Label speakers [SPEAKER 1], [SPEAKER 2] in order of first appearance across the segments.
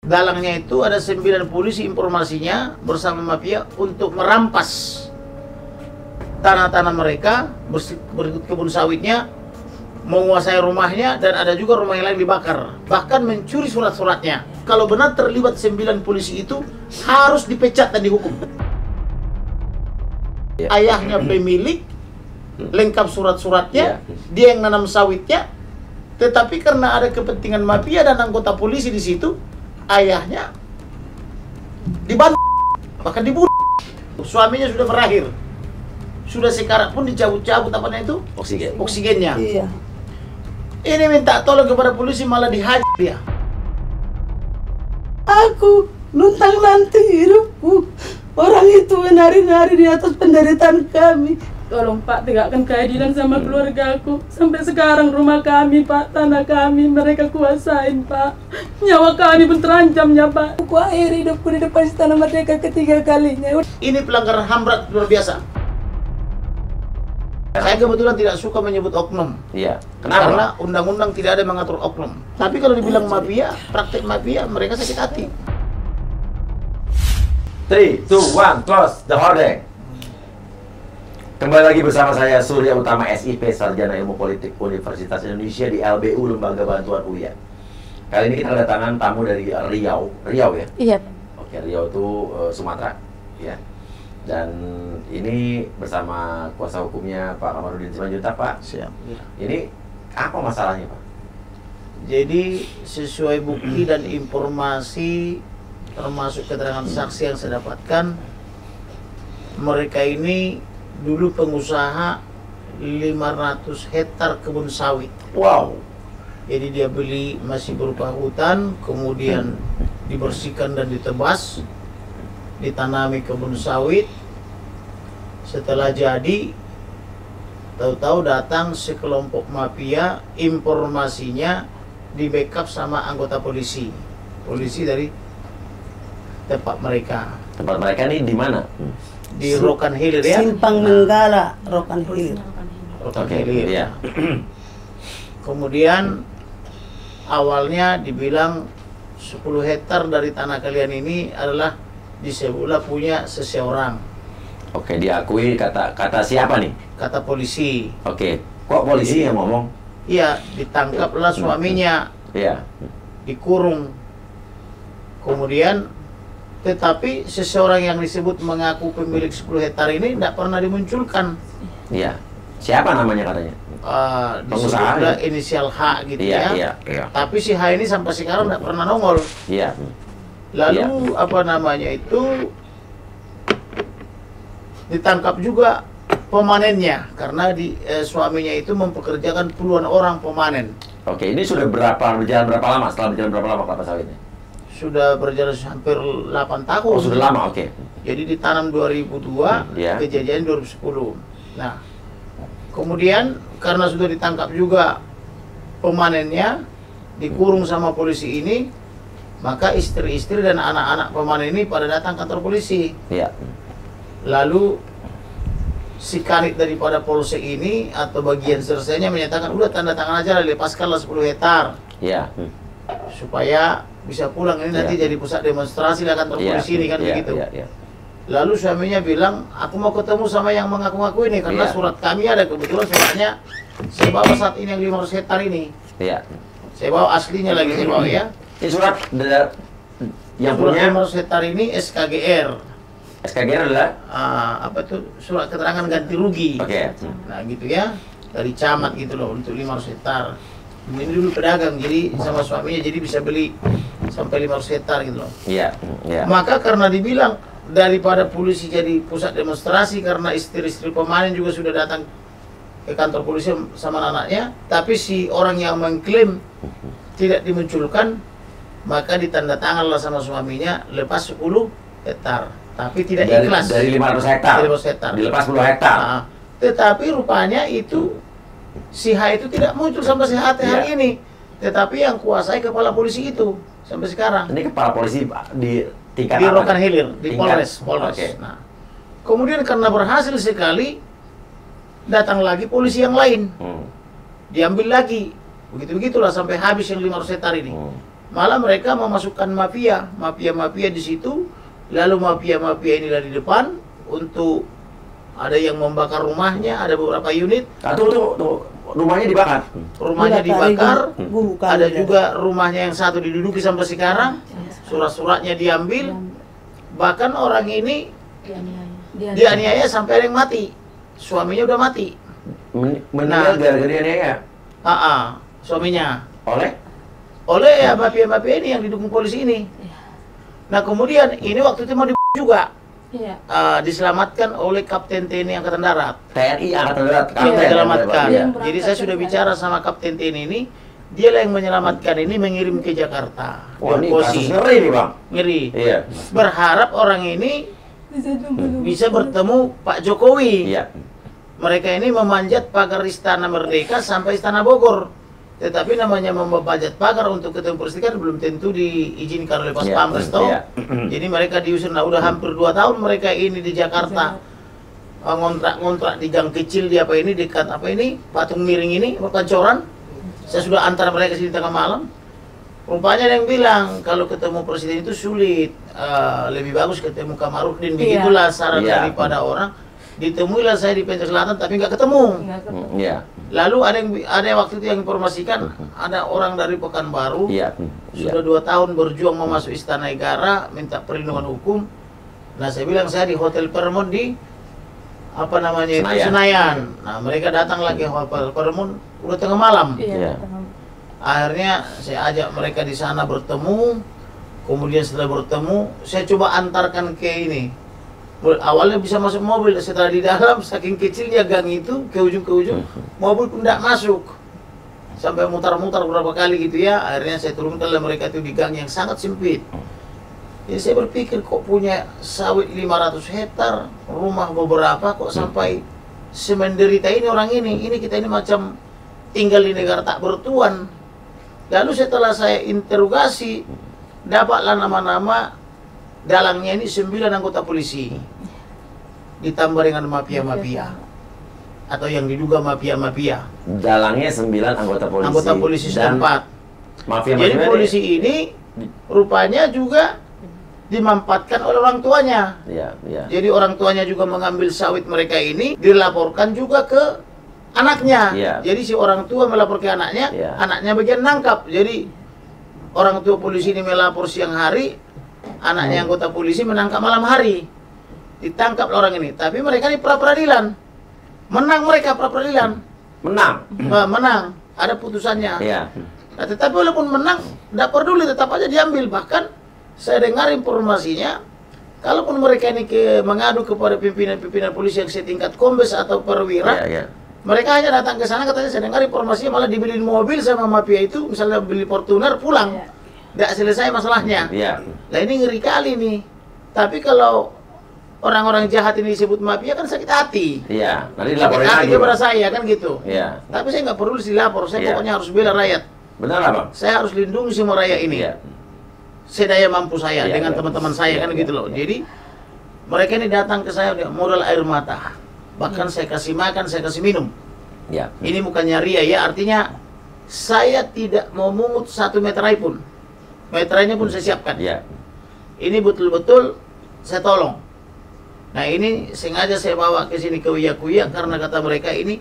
[SPEAKER 1] Dalangnya itu ada 9 polisi informasinya bersama mafia untuk merampas tanah-tanah mereka, berikut kebun sawitnya, menguasai rumahnya, dan ada juga rumah yang lain dibakar. Bahkan mencuri surat-suratnya. Kalau benar terlibat 9 polisi itu, harus dipecat dan dihukum. Ayahnya pemilik, lengkap surat-suratnya, dia yang nanam sawitnya, tetapi karena ada kepentingan mafia dan anggota polisi di situ, ayahnya dibantu, bahkan dibunuh. Suaminya sudah berakhir, sudah sekarat pun dicabut-cabut apanya itu? Oksigennya.
[SPEAKER 2] Iya.
[SPEAKER 1] Ini minta tolong kepada polisi malah dihajar dia.
[SPEAKER 2] Aku nuntang nanti hidupku. Orang itu menari-nari di atas penderitaan kami. Tolong Pak, tegakkan keadilan sama keluargaku. Sampai sekarang rumah kami, Pak, tanah kami, mereka kuasain, Pak. Nyawa kami pun terancamnya, Pak. Aku akhiri hidupku di depan Istana Merdeka ketiga kalinya.
[SPEAKER 1] Ini pelanggaran HAM berat luar biasa. Saya kebetulan tidak suka menyebut oknum.
[SPEAKER 3] Iya. Kenapa?
[SPEAKER 1] Karena undang-undang tidak ada mengatur oknum. Tapi kalau dibilang mafia, praktek mafia, mereka sakit hati.
[SPEAKER 3] 3, 2, 1, close the hordeng. Kembali lagi bersama saya Surya Utama SIP, Sarjana Ilmu Politik Universitas Indonesia di LBU, Lembaga Bantuan UIA. Kali ini kita kedatangan tamu dari Riau. Riau ya?
[SPEAKER 2] Iya.
[SPEAKER 3] Oke, Riau itu Sumatera ya. Dan ini bersama kuasa hukumnya Pak Kamarudin Simanjuntak, Pak.
[SPEAKER 1] Siap.
[SPEAKER 3] Ini apa masalahnya, Pak?
[SPEAKER 1] Jadi sesuai bukti dan informasi termasuk keterangan saksi yang saya dapatkan, mereka ini dulu pengusaha 500 hektar kebun sawit.
[SPEAKER 3] Wow.
[SPEAKER 1] Jadi dia beli masih berupa hutan, kemudian dibersihkan dan ditebas, ditanami kebun sawit. Setelah jadi, tahu-tahu datang sekelompok mafia, informasinya di backup sama anggota polisi. Polisi dari tempat mereka.
[SPEAKER 3] Tempat mereka ini di mana?
[SPEAKER 1] Di Rokan Hilir ya.
[SPEAKER 2] Simpang Menggala, Rokan Hilir.
[SPEAKER 1] Rokan
[SPEAKER 3] Oke,
[SPEAKER 1] Hilir.
[SPEAKER 3] iya.
[SPEAKER 1] Kemudian awalnya dibilang 10 hektar dari tanah kalian ini adalah disebutlah punya seseorang.
[SPEAKER 3] Oke, diakui kata siapa nih?
[SPEAKER 1] Kata polisi.
[SPEAKER 3] Oke, kok polisi yang ngomong?
[SPEAKER 1] Iya, ditangkaplah suaminya,
[SPEAKER 3] Iya.
[SPEAKER 1] dikurung. Kemudian, tetapi seseorang yang disebut mengaku pemilik 10 hektar ini tidak pernah dimunculkan.
[SPEAKER 3] Iya. Siapa namanya katanya?
[SPEAKER 1] Disebutlah inisial H gitu ya.
[SPEAKER 3] Iya.
[SPEAKER 1] Tapi si H ini sampai sekarang tidak pernah nongol.
[SPEAKER 3] Iya.
[SPEAKER 1] Lalu apa namanya itu ditangkap juga pemanennya karena suaminya itu mempekerjakan puluhan orang pemanen.
[SPEAKER 3] Oke, ini sudah berjalan berapa lama? Setelah berjalan berapa lama kelapa sawitnya?
[SPEAKER 1] Sudah berjalan hampir 8 tahun.
[SPEAKER 3] Oh, sudah lama, oke.
[SPEAKER 1] Jadi ditanam 2002,
[SPEAKER 3] Iya.
[SPEAKER 1] kejadian 2010. Nah, kemudian karena sudah ditangkap juga pemanennya, dikurung sama polisi ini, maka istri-istri dan anak-anak pemanen ini pada datang kantor polisi.
[SPEAKER 3] Iya.
[SPEAKER 1] Lalu si kanit daripada polsek ini atau bagian selesainya menyatakan udah tanda tangan aja, lepaskanlah 10 hektar
[SPEAKER 3] Iya.
[SPEAKER 1] supaya bisa pulang. Ini nanti
[SPEAKER 3] Iya.
[SPEAKER 1] jadi pusat demonstrasi lah kantor
[SPEAKER 3] Iya.
[SPEAKER 1] polisi ini kan
[SPEAKER 3] Iya,
[SPEAKER 1] begitu.
[SPEAKER 3] Iya.
[SPEAKER 1] Lalu suaminya bilang, aku mau ketemu sama yang mengaku-ngaku ini karena
[SPEAKER 3] Iya.
[SPEAKER 1] surat kami ada, kebetulan suratnya saya bawa saat ini yang 500 hektar ini.
[SPEAKER 3] Iya.
[SPEAKER 1] Saya bawa aslinya lagi, saya bawa ya.
[SPEAKER 3] Ini surat yang
[SPEAKER 1] Surat
[SPEAKER 3] punya
[SPEAKER 1] 500 hektar ini SKGR.
[SPEAKER 3] SKGR adalah
[SPEAKER 1] Apa tuh, surat keterangan ganti rugi.
[SPEAKER 3] oke.
[SPEAKER 1] Nah gitu ya, dari camat gitu loh untuk 500 hektar. Ini dulu pedagang, jadi sama suaminya jadi bisa beli sampai 500 hektar gitu loh.
[SPEAKER 3] Iya. Iya.
[SPEAKER 1] Maka karena dibilang daripada polisi jadi pusat demonstrasi karena istri-istri pemanen juga sudah datang ke kantor polisi sama anaknya, tapi si orang yang mengklaim tidak dimunculkan, maka ditandatanganlah sama suaminya lepas 10 hektar. Tapi tidak ikhlas.
[SPEAKER 3] Dari 500 hektar.
[SPEAKER 1] Dari 500 hektar.
[SPEAKER 3] Dilepas 10 hektar.
[SPEAKER 1] Nah, tetapi rupanya itu si H itu tidak muncul sampai hari
[SPEAKER 3] Iya.
[SPEAKER 1] ini. Tetapi yang kuasai kepala polisi itu sampai sekarang.
[SPEAKER 3] Ini kepala polisi di tingkat
[SPEAKER 1] Di
[SPEAKER 3] apa?
[SPEAKER 1] Rokan Hilir, di
[SPEAKER 3] Tingkat-
[SPEAKER 1] Polres.
[SPEAKER 3] Oke.
[SPEAKER 1] Nah, kemudian karena berhasil sekali, datang lagi polisi yang lain, diambil lagi, begitulah sampai habis yang 500 hektar ini. Malah mereka memasukkan mafia di situ, lalu mafia inilah di depan untuk ada yang membakar rumahnya, ada beberapa unit.
[SPEAKER 3] Tuh, rumahnya dibakar.
[SPEAKER 1] Rumahnya dibakar, ada juga rumahnya yang satu diduduki sampai sekarang, surat-suratnya diambil, bahkan orang ini dianiaya sampai ada yang mati, suaminya udah mati.
[SPEAKER 3] Meninggal gara-gara dianiaya?
[SPEAKER 1] Suaminya.
[SPEAKER 3] Oleh
[SPEAKER 1] ya mafia ini yang didukung polisi ini. Nah kemudian ini waktu itu mau juga. Diselamatkan oleh Kapten TNI Angkatan Darat.
[SPEAKER 3] TNI Angkatan Darat.
[SPEAKER 1] Diselamatkan. Jadi saya sudah bicara sama Kapten TNI ini, dia lah yang menyelamatkan ini, mengirim ke Jakarta.
[SPEAKER 3] Wah, ini kasus ngeri nih Bang.
[SPEAKER 1] Ngeri.
[SPEAKER 3] Iya.
[SPEAKER 1] Berharap orang ini bisa bertemu Pak Jokowi.
[SPEAKER 3] Iya.
[SPEAKER 1] Mereka ini memanjat pagar Istana Merdeka sampai Istana Bogor. Tetapi namanya membajak pagar untuk ketemu presiden kan belum tentu diizinkan oleh Pas Pampres toh. Jadi mereka diusir. Nah udah hampir 2 tahun mereka ini di Jakarta ngontrak di gang kecil di apa ini, dekat apa ini, patung miring ini, Pancoran. Saya sudah antar mereka sini tengah malam. Rupanya ada yang bilang kalau ketemu presiden itu sulit, lebih bagus ketemu Kamarudin. Begitulah saran daripada orang. Ditemuilah saya di Pencak Selatan tapi nggak ketemu. Lalu ada waktu itu yang informasikan ada orang dari Pekanbaru sudah 2 tahun berjuang mau masuk Istana Negara minta perlindungan hukum. Nah saya bilang saya di Hotel Paramount di apa namanya itu Senayan. Nah mereka datang lagi Hotel Paramount udah tengah malam. Akhirnya saya ajak mereka di sana bertemu. Kemudian setelah bertemu saya coba antarkan ke ini. Awalnya bisa masuk mobil, setelah di dalam saking kecilnya gang itu ke ujung mobil pun tidak masuk sampai mutar-mutar beberapa kali gitu ya. Akhirnya saya turunkan mereka itu di gang yang sangat sempit. Jadi saya berpikir kok punya sawit 500 hektar, rumah beberapa kok sampai semenderita ini orang ini kita ini macam tinggal di negara tak bertuan. Lalu setelah saya interogasi dapatlah nama-nama dalangnya ini 9 anggota polisi ditambah dengan mafia atau yang diduga mafia.
[SPEAKER 3] Dalangnya 9 anggota polisi
[SPEAKER 1] setempat. Jadi polisi ini rupanya juga dimanfaatkan oleh orang tuanya. Jadi orang tuanya juga mengambil sawit mereka ini, dilaporkan juga ke anaknya. Jadi si orang tua melapor ke anaknya, anaknya bagian nangkap. Jadi orang tua polisi ini melapor siang hari, anaknya anggota polisi menangkap malam hari. Ditangkap orang ini. Tapi mereka di pra-peradilan. Menang mereka pra-peradilan. Menang. Ada putusannya. Nah, tetapi walaupun menang, tidak peduli, tetap aja diambil. Bahkan saya dengar informasinya, kalaupun mereka ini mengadu kepada pimpinan-pimpinan polisi yang setingkat kombes atau perwira, mereka hanya datang ke sana, katanya saya dengar informasinya malah dibeliin mobil sama mafia itu, misalnya beli Fortuner pulang. Tidak selesai masalahnya. Nah ini ngeri kali nih. Tapi kalau orang-orang jahat ini disebut mafia kan sakit hati.
[SPEAKER 3] Nanti
[SPEAKER 1] sakit hati kepada saya kan gitu. Tapi saya nggak perlu dilapor. Saya pokoknya harus bela rakyat.
[SPEAKER 3] Benar lah Bang.
[SPEAKER 1] Saya harus lindungi semua rakyat ini. Sedaya mampu saya dengan teman-teman saya kan gitu loh. Jadi mereka ini datang ke saya modal air mata. Bahkan saya kasih makan, saya kasih minum. Ini bukannya ria ya. Artinya saya tidak mau mungut 1 meterai pun. Meterainya pun saya siapkan. Ini betul-betul saya tolong. Nah ini sengaja saya bawa ke sini ke Uya karena kata mereka ini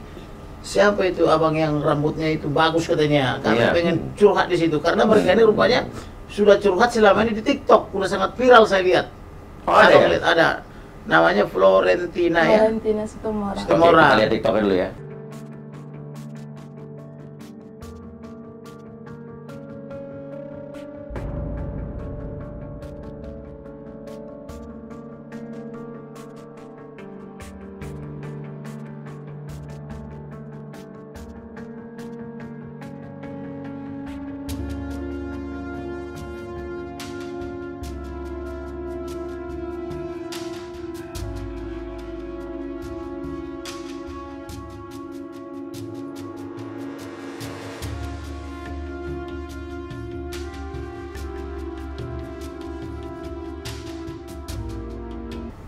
[SPEAKER 1] siapa itu abang yang rambutnya itu bagus katanya. Kami pengen curhat di situ karena mereka ini rupanya sudah curhat selama ini di TikTok, udah sangat viral saya lihat. Ada. Namanya Florentina Sitomora.
[SPEAKER 3] Kita lihat TikToknya dulu ya.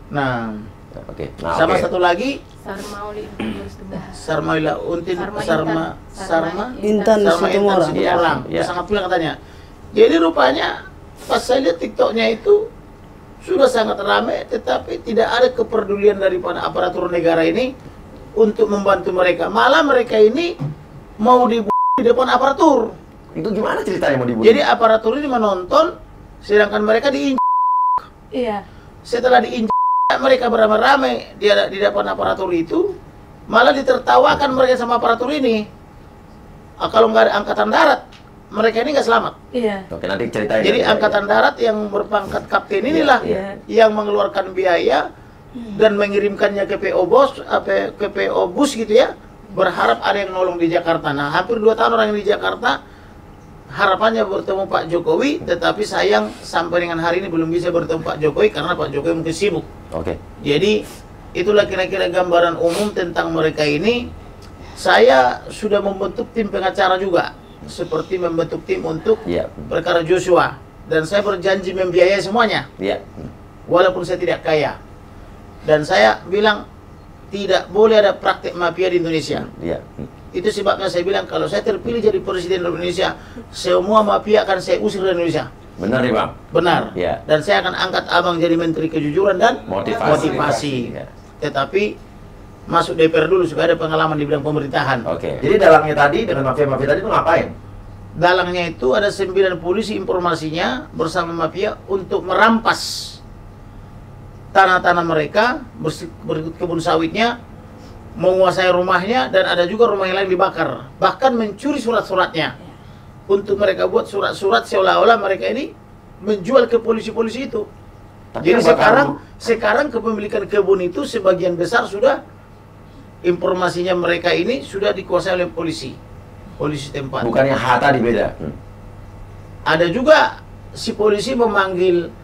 [SPEAKER 1] Nah, sama satu lagi Sarmaila Untin Sarma
[SPEAKER 2] Intan Situmorang.
[SPEAKER 1] Sangat pula katanya. Jadi rupanya pas saya lihat TikToknya itu sudah sangat ramai, tetapi tidak ada kepedulian daripada aparatur negara ini untuk membantu mereka. Malah mereka ini mau dibunuh di depan aparatur.
[SPEAKER 3] Itu gimana ceritanya mau dibunuh?
[SPEAKER 1] Jadi aparatur ini menonton, sedangkan mereka diinjak.
[SPEAKER 2] Iya.
[SPEAKER 1] Setelah diinjak, mereka beramai-ramai di depan aparatur itu, malah ditertawakan mereka sama aparatur ini. Kalau nggak ada angkatan darat, mereka ini nggak selamat.
[SPEAKER 2] Iya.
[SPEAKER 3] Oke, nanti ceritain.
[SPEAKER 1] Jadi angkatan darat yang berpangkat kapten inilah yang mengeluarkan biaya dan mengirimkannya ke PO Bus gitu ya, berharap ada yang nolong di Jakarta. Nah, hampir 2 tahun orang yang di Jakarta harapannya bertemu Pak Jokowi, tetapi sayang sampai dengan hari ini belum bisa bertemu Pak Jokowi karena Pak Jokowi mungkin sibuk.
[SPEAKER 3] Oke.
[SPEAKER 1] Jadi itulah kira-kira gambaran umum tentang mereka ini. Saya sudah membentuk tim pengacara juga, seperti membentuk tim untuk perkara Joshua, dan saya berjanji membiayai semuanya. Walaupun saya tidak kaya. Dan saya bilang tidak boleh ada praktek mafia di Indonesia. Itu sebabnya saya bilang kalau saya terpilih jadi presiden Indonesia, semua mafia akan saya usir dari Indonesia.
[SPEAKER 3] Benar nih Bang?
[SPEAKER 1] Benar. Dan saya akan angkat abang jadi menteri kejujuran dan motivasi. Tetapi masuk DPR dulu supaya ada pengalaman di bidang pemerintahan.
[SPEAKER 3] Oke. Jadi dalangnya tadi dengan mafia-mafia tadi itu ngapain?
[SPEAKER 1] Dalangnya itu ada 9 polisi informasinya bersama mafia untuk merampas tanah-tanah mereka, berkebun sawitnya, menguasai rumahnya, dan ada juga rumah yang lain dibakar. Bahkan mencuri surat-suratnya. Untuk mereka buat surat-surat seolah-olah mereka ini menjual ke polisi-polisi itu. Jadi sekarang kepemilikan kebun itu sebagian besar sudah informasinya mereka ini sudah dikuasai oleh polisi tempat.
[SPEAKER 3] Bukannya H tadi beda.
[SPEAKER 1] Ada juga si polisi memanggil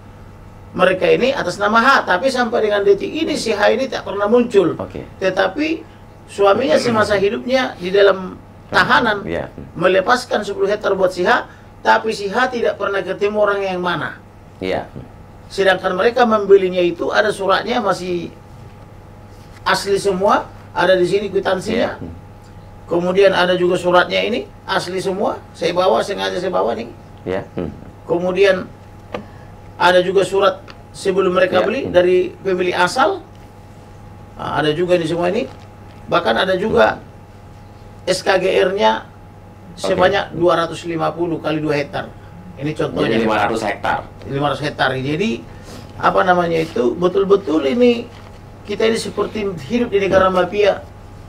[SPEAKER 1] mereka ini atas nama H, tapi sampai dengan detik ini si H ini tak pernah muncul. Tetapi suaminya semasa hidupnya di dalam tahanan melepaskan 10 hektar buat si H, tapi si H tidak pernah ketemu orang yang mana. Sedangkan mereka membelinya itu ada suratnya masih asli semua. Ada di sini kwitansinya. Kemudian ada juga suratnya ini asli semua. Sengaja saya bawa nih. Kemudian ada juga surat sebelum mereka beli dari pemilik asal. Nah, ada juga ini semua ini. Bahkan ada juga SKGR-nya sebanyak 250 kali 2 hektar. Ini contohnya.
[SPEAKER 3] Jadi 500 hektar.
[SPEAKER 1] 500 hektar. Jadi apa namanya itu betul-betul ini kita ini seperti hidup di negara mafia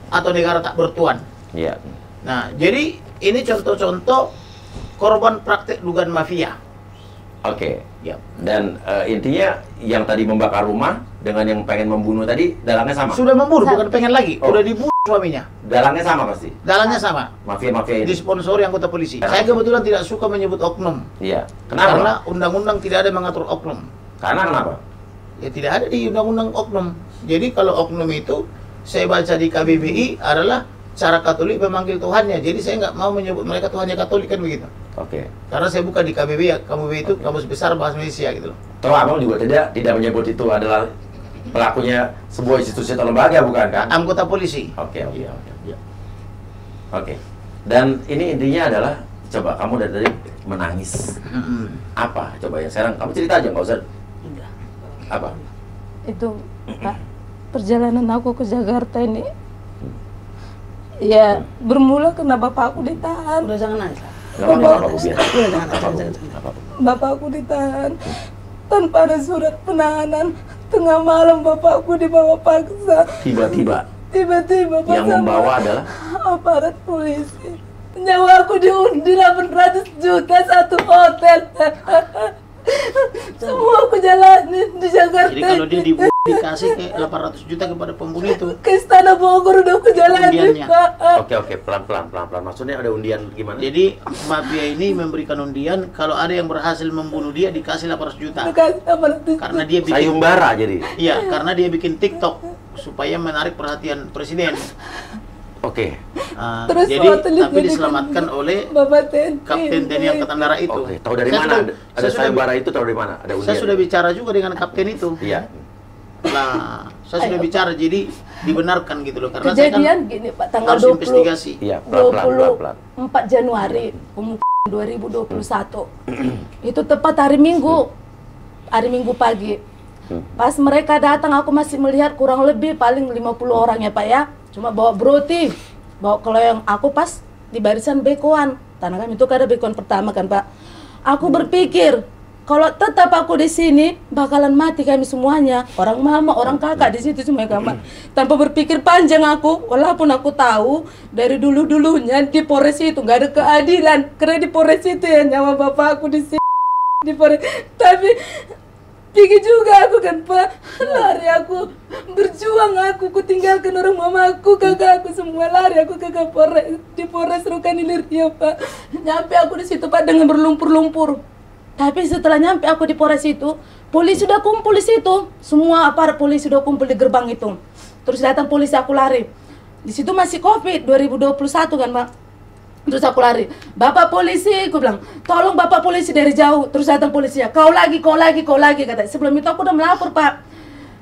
[SPEAKER 1] atau negara tak bertuan. Nah, jadi ini contoh-contoh korban praktek dugaan mafia.
[SPEAKER 3] Dan intinya yang tadi membakar rumah dengan yang pengen membunuh tadi dalangnya sama.
[SPEAKER 1] Sudah membunuh, bukan pengen lagi. Udah dibunuh suaminya.
[SPEAKER 3] Dalangnya sama pasti.
[SPEAKER 1] Dalangnya sama.
[SPEAKER 3] Mafia-mafia ini.
[SPEAKER 1] Disponsori anggota polisi. Saya kebetulan tidak suka menyebut oknum.
[SPEAKER 3] Kenapa?
[SPEAKER 1] Karena undang-undang tidak ada mengatur oknum.
[SPEAKER 3] Karena kenapa?
[SPEAKER 1] Ya tidak ada di undang-undang oknum. Jadi kalau oknum itu saya baca di KBBI adalah cara Katolik memanggil Tuhannya. Jadi saya nggak mau menyebut mereka Tuhannya Katolik kan begitu. Karena saya buka di KBBI ya, KBBI itu kamus besar bahasa Indonesia gitu loh.
[SPEAKER 3] Toh abang juga tidak menyebut itu adalah pelakunya sebuah institusi atau lembaga bukan kan?
[SPEAKER 1] Anggota polisi.
[SPEAKER 3] Dan ini intinya adalah coba kamu dari tadi menangis. Apa coba yang sekarang kamu cerita aja nggak usah. Apa?
[SPEAKER 2] Itu Pak, perjalanan aku ke Jakarta ini ya bermula karena bapakku ditahan.
[SPEAKER 1] Udah jangan nangis.
[SPEAKER 2] Bapakku ditahan tanpa ada surat penahanan. Tengah malam bapakku dibawa paksa. Tiba-tiba
[SPEAKER 3] yang membawa adalah
[SPEAKER 2] aparat polisi. Nyawa aku diundi 800 juta satu hotel. Semua aku jalanin di Jakarta.
[SPEAKER 1] Jadi kalau dia dikasih ke 800 juta kepada pembunuh itu.
[SPEAKER 2] Ke Istana Bogor udah aku jalanin, Pak.
[SPEAKER 3] Oke, pelan-pelan. Maksudnya ada undian gimana?
[SPEAKER 1] Jadi mafia ini memberikan undian kalau ada yang berhasil membunuh dia dikasih 800 juta. Karena dia bikin
[SPEAKER 3] sayembara jadi.
[SPEAKER 1] Iya, karena dia bikin TikTok supaya menarik perhatian presiden.
[SPEAKER 2] Terus
[SPEAKER 1] jadi tapi diselamatkan oleh Kapten TNI Angkatan Darat itu.
[SPEAKER 3] Tahu dari mana? Ada sayembara itu tahu dari mana? Ada undian.
[SPEAKER 1] Saya sudah bicara juga dengan kapten itu. Nah, saya sudah bicara jadi dibenarkan gitu loh karena
[SPEAKER 2] kejadian
[SPEAKER 1] saya kan
[SPEAKER 2] gini Pak, tanggal
[SPEAKER 1] harus investigasi.
[SPEAKER 2] 24 Januari 2021. Itu tepat hari Minggu pagi. Pas mereka datang aku masih melihat kurang lebih paling 50 orang ya Pak ya. Cuma bawa broti, bawa keloyong. Aku pas di barisan bekoan. Tanah kami itu ada bekoan pertama kan Pak. Aku berpikir kalau tetap aku di sini bakalan mati kami semuanya. Orang mama, orang kakak di situ semua kamar. Tanpa berpikir panjang aku, walaupun aku tahu dari dulunya di Polres itu nggak ada keadilan. Karena di Polres itu ya nyawa bapak aku di sini. Di Polres. Tapi pikir juga aku kan Pak, lari aku, berjuang aku tinggalkan orang mamaku, kakak aku semua lari aku ke Polres, di Polres Rokanhilir ya Pak. Nyampe aku di situ Pak dengan berlumpur-lumpur. Tapi setelah nyampe aku di Polres itu, polisi sudah kumpul di situ, semua aparat polisi sudah kumpul di gerbang itu. Terus datang polisi, aku lari. Di situ masih COVID 2021 kan Pak. Terus aku lari, bapak polisi, aku bilang, tolong bapak polisi dari jauh. Terus datang polisi ya, kau lagi, kata. Sebelum itu aku udah melapor Pak.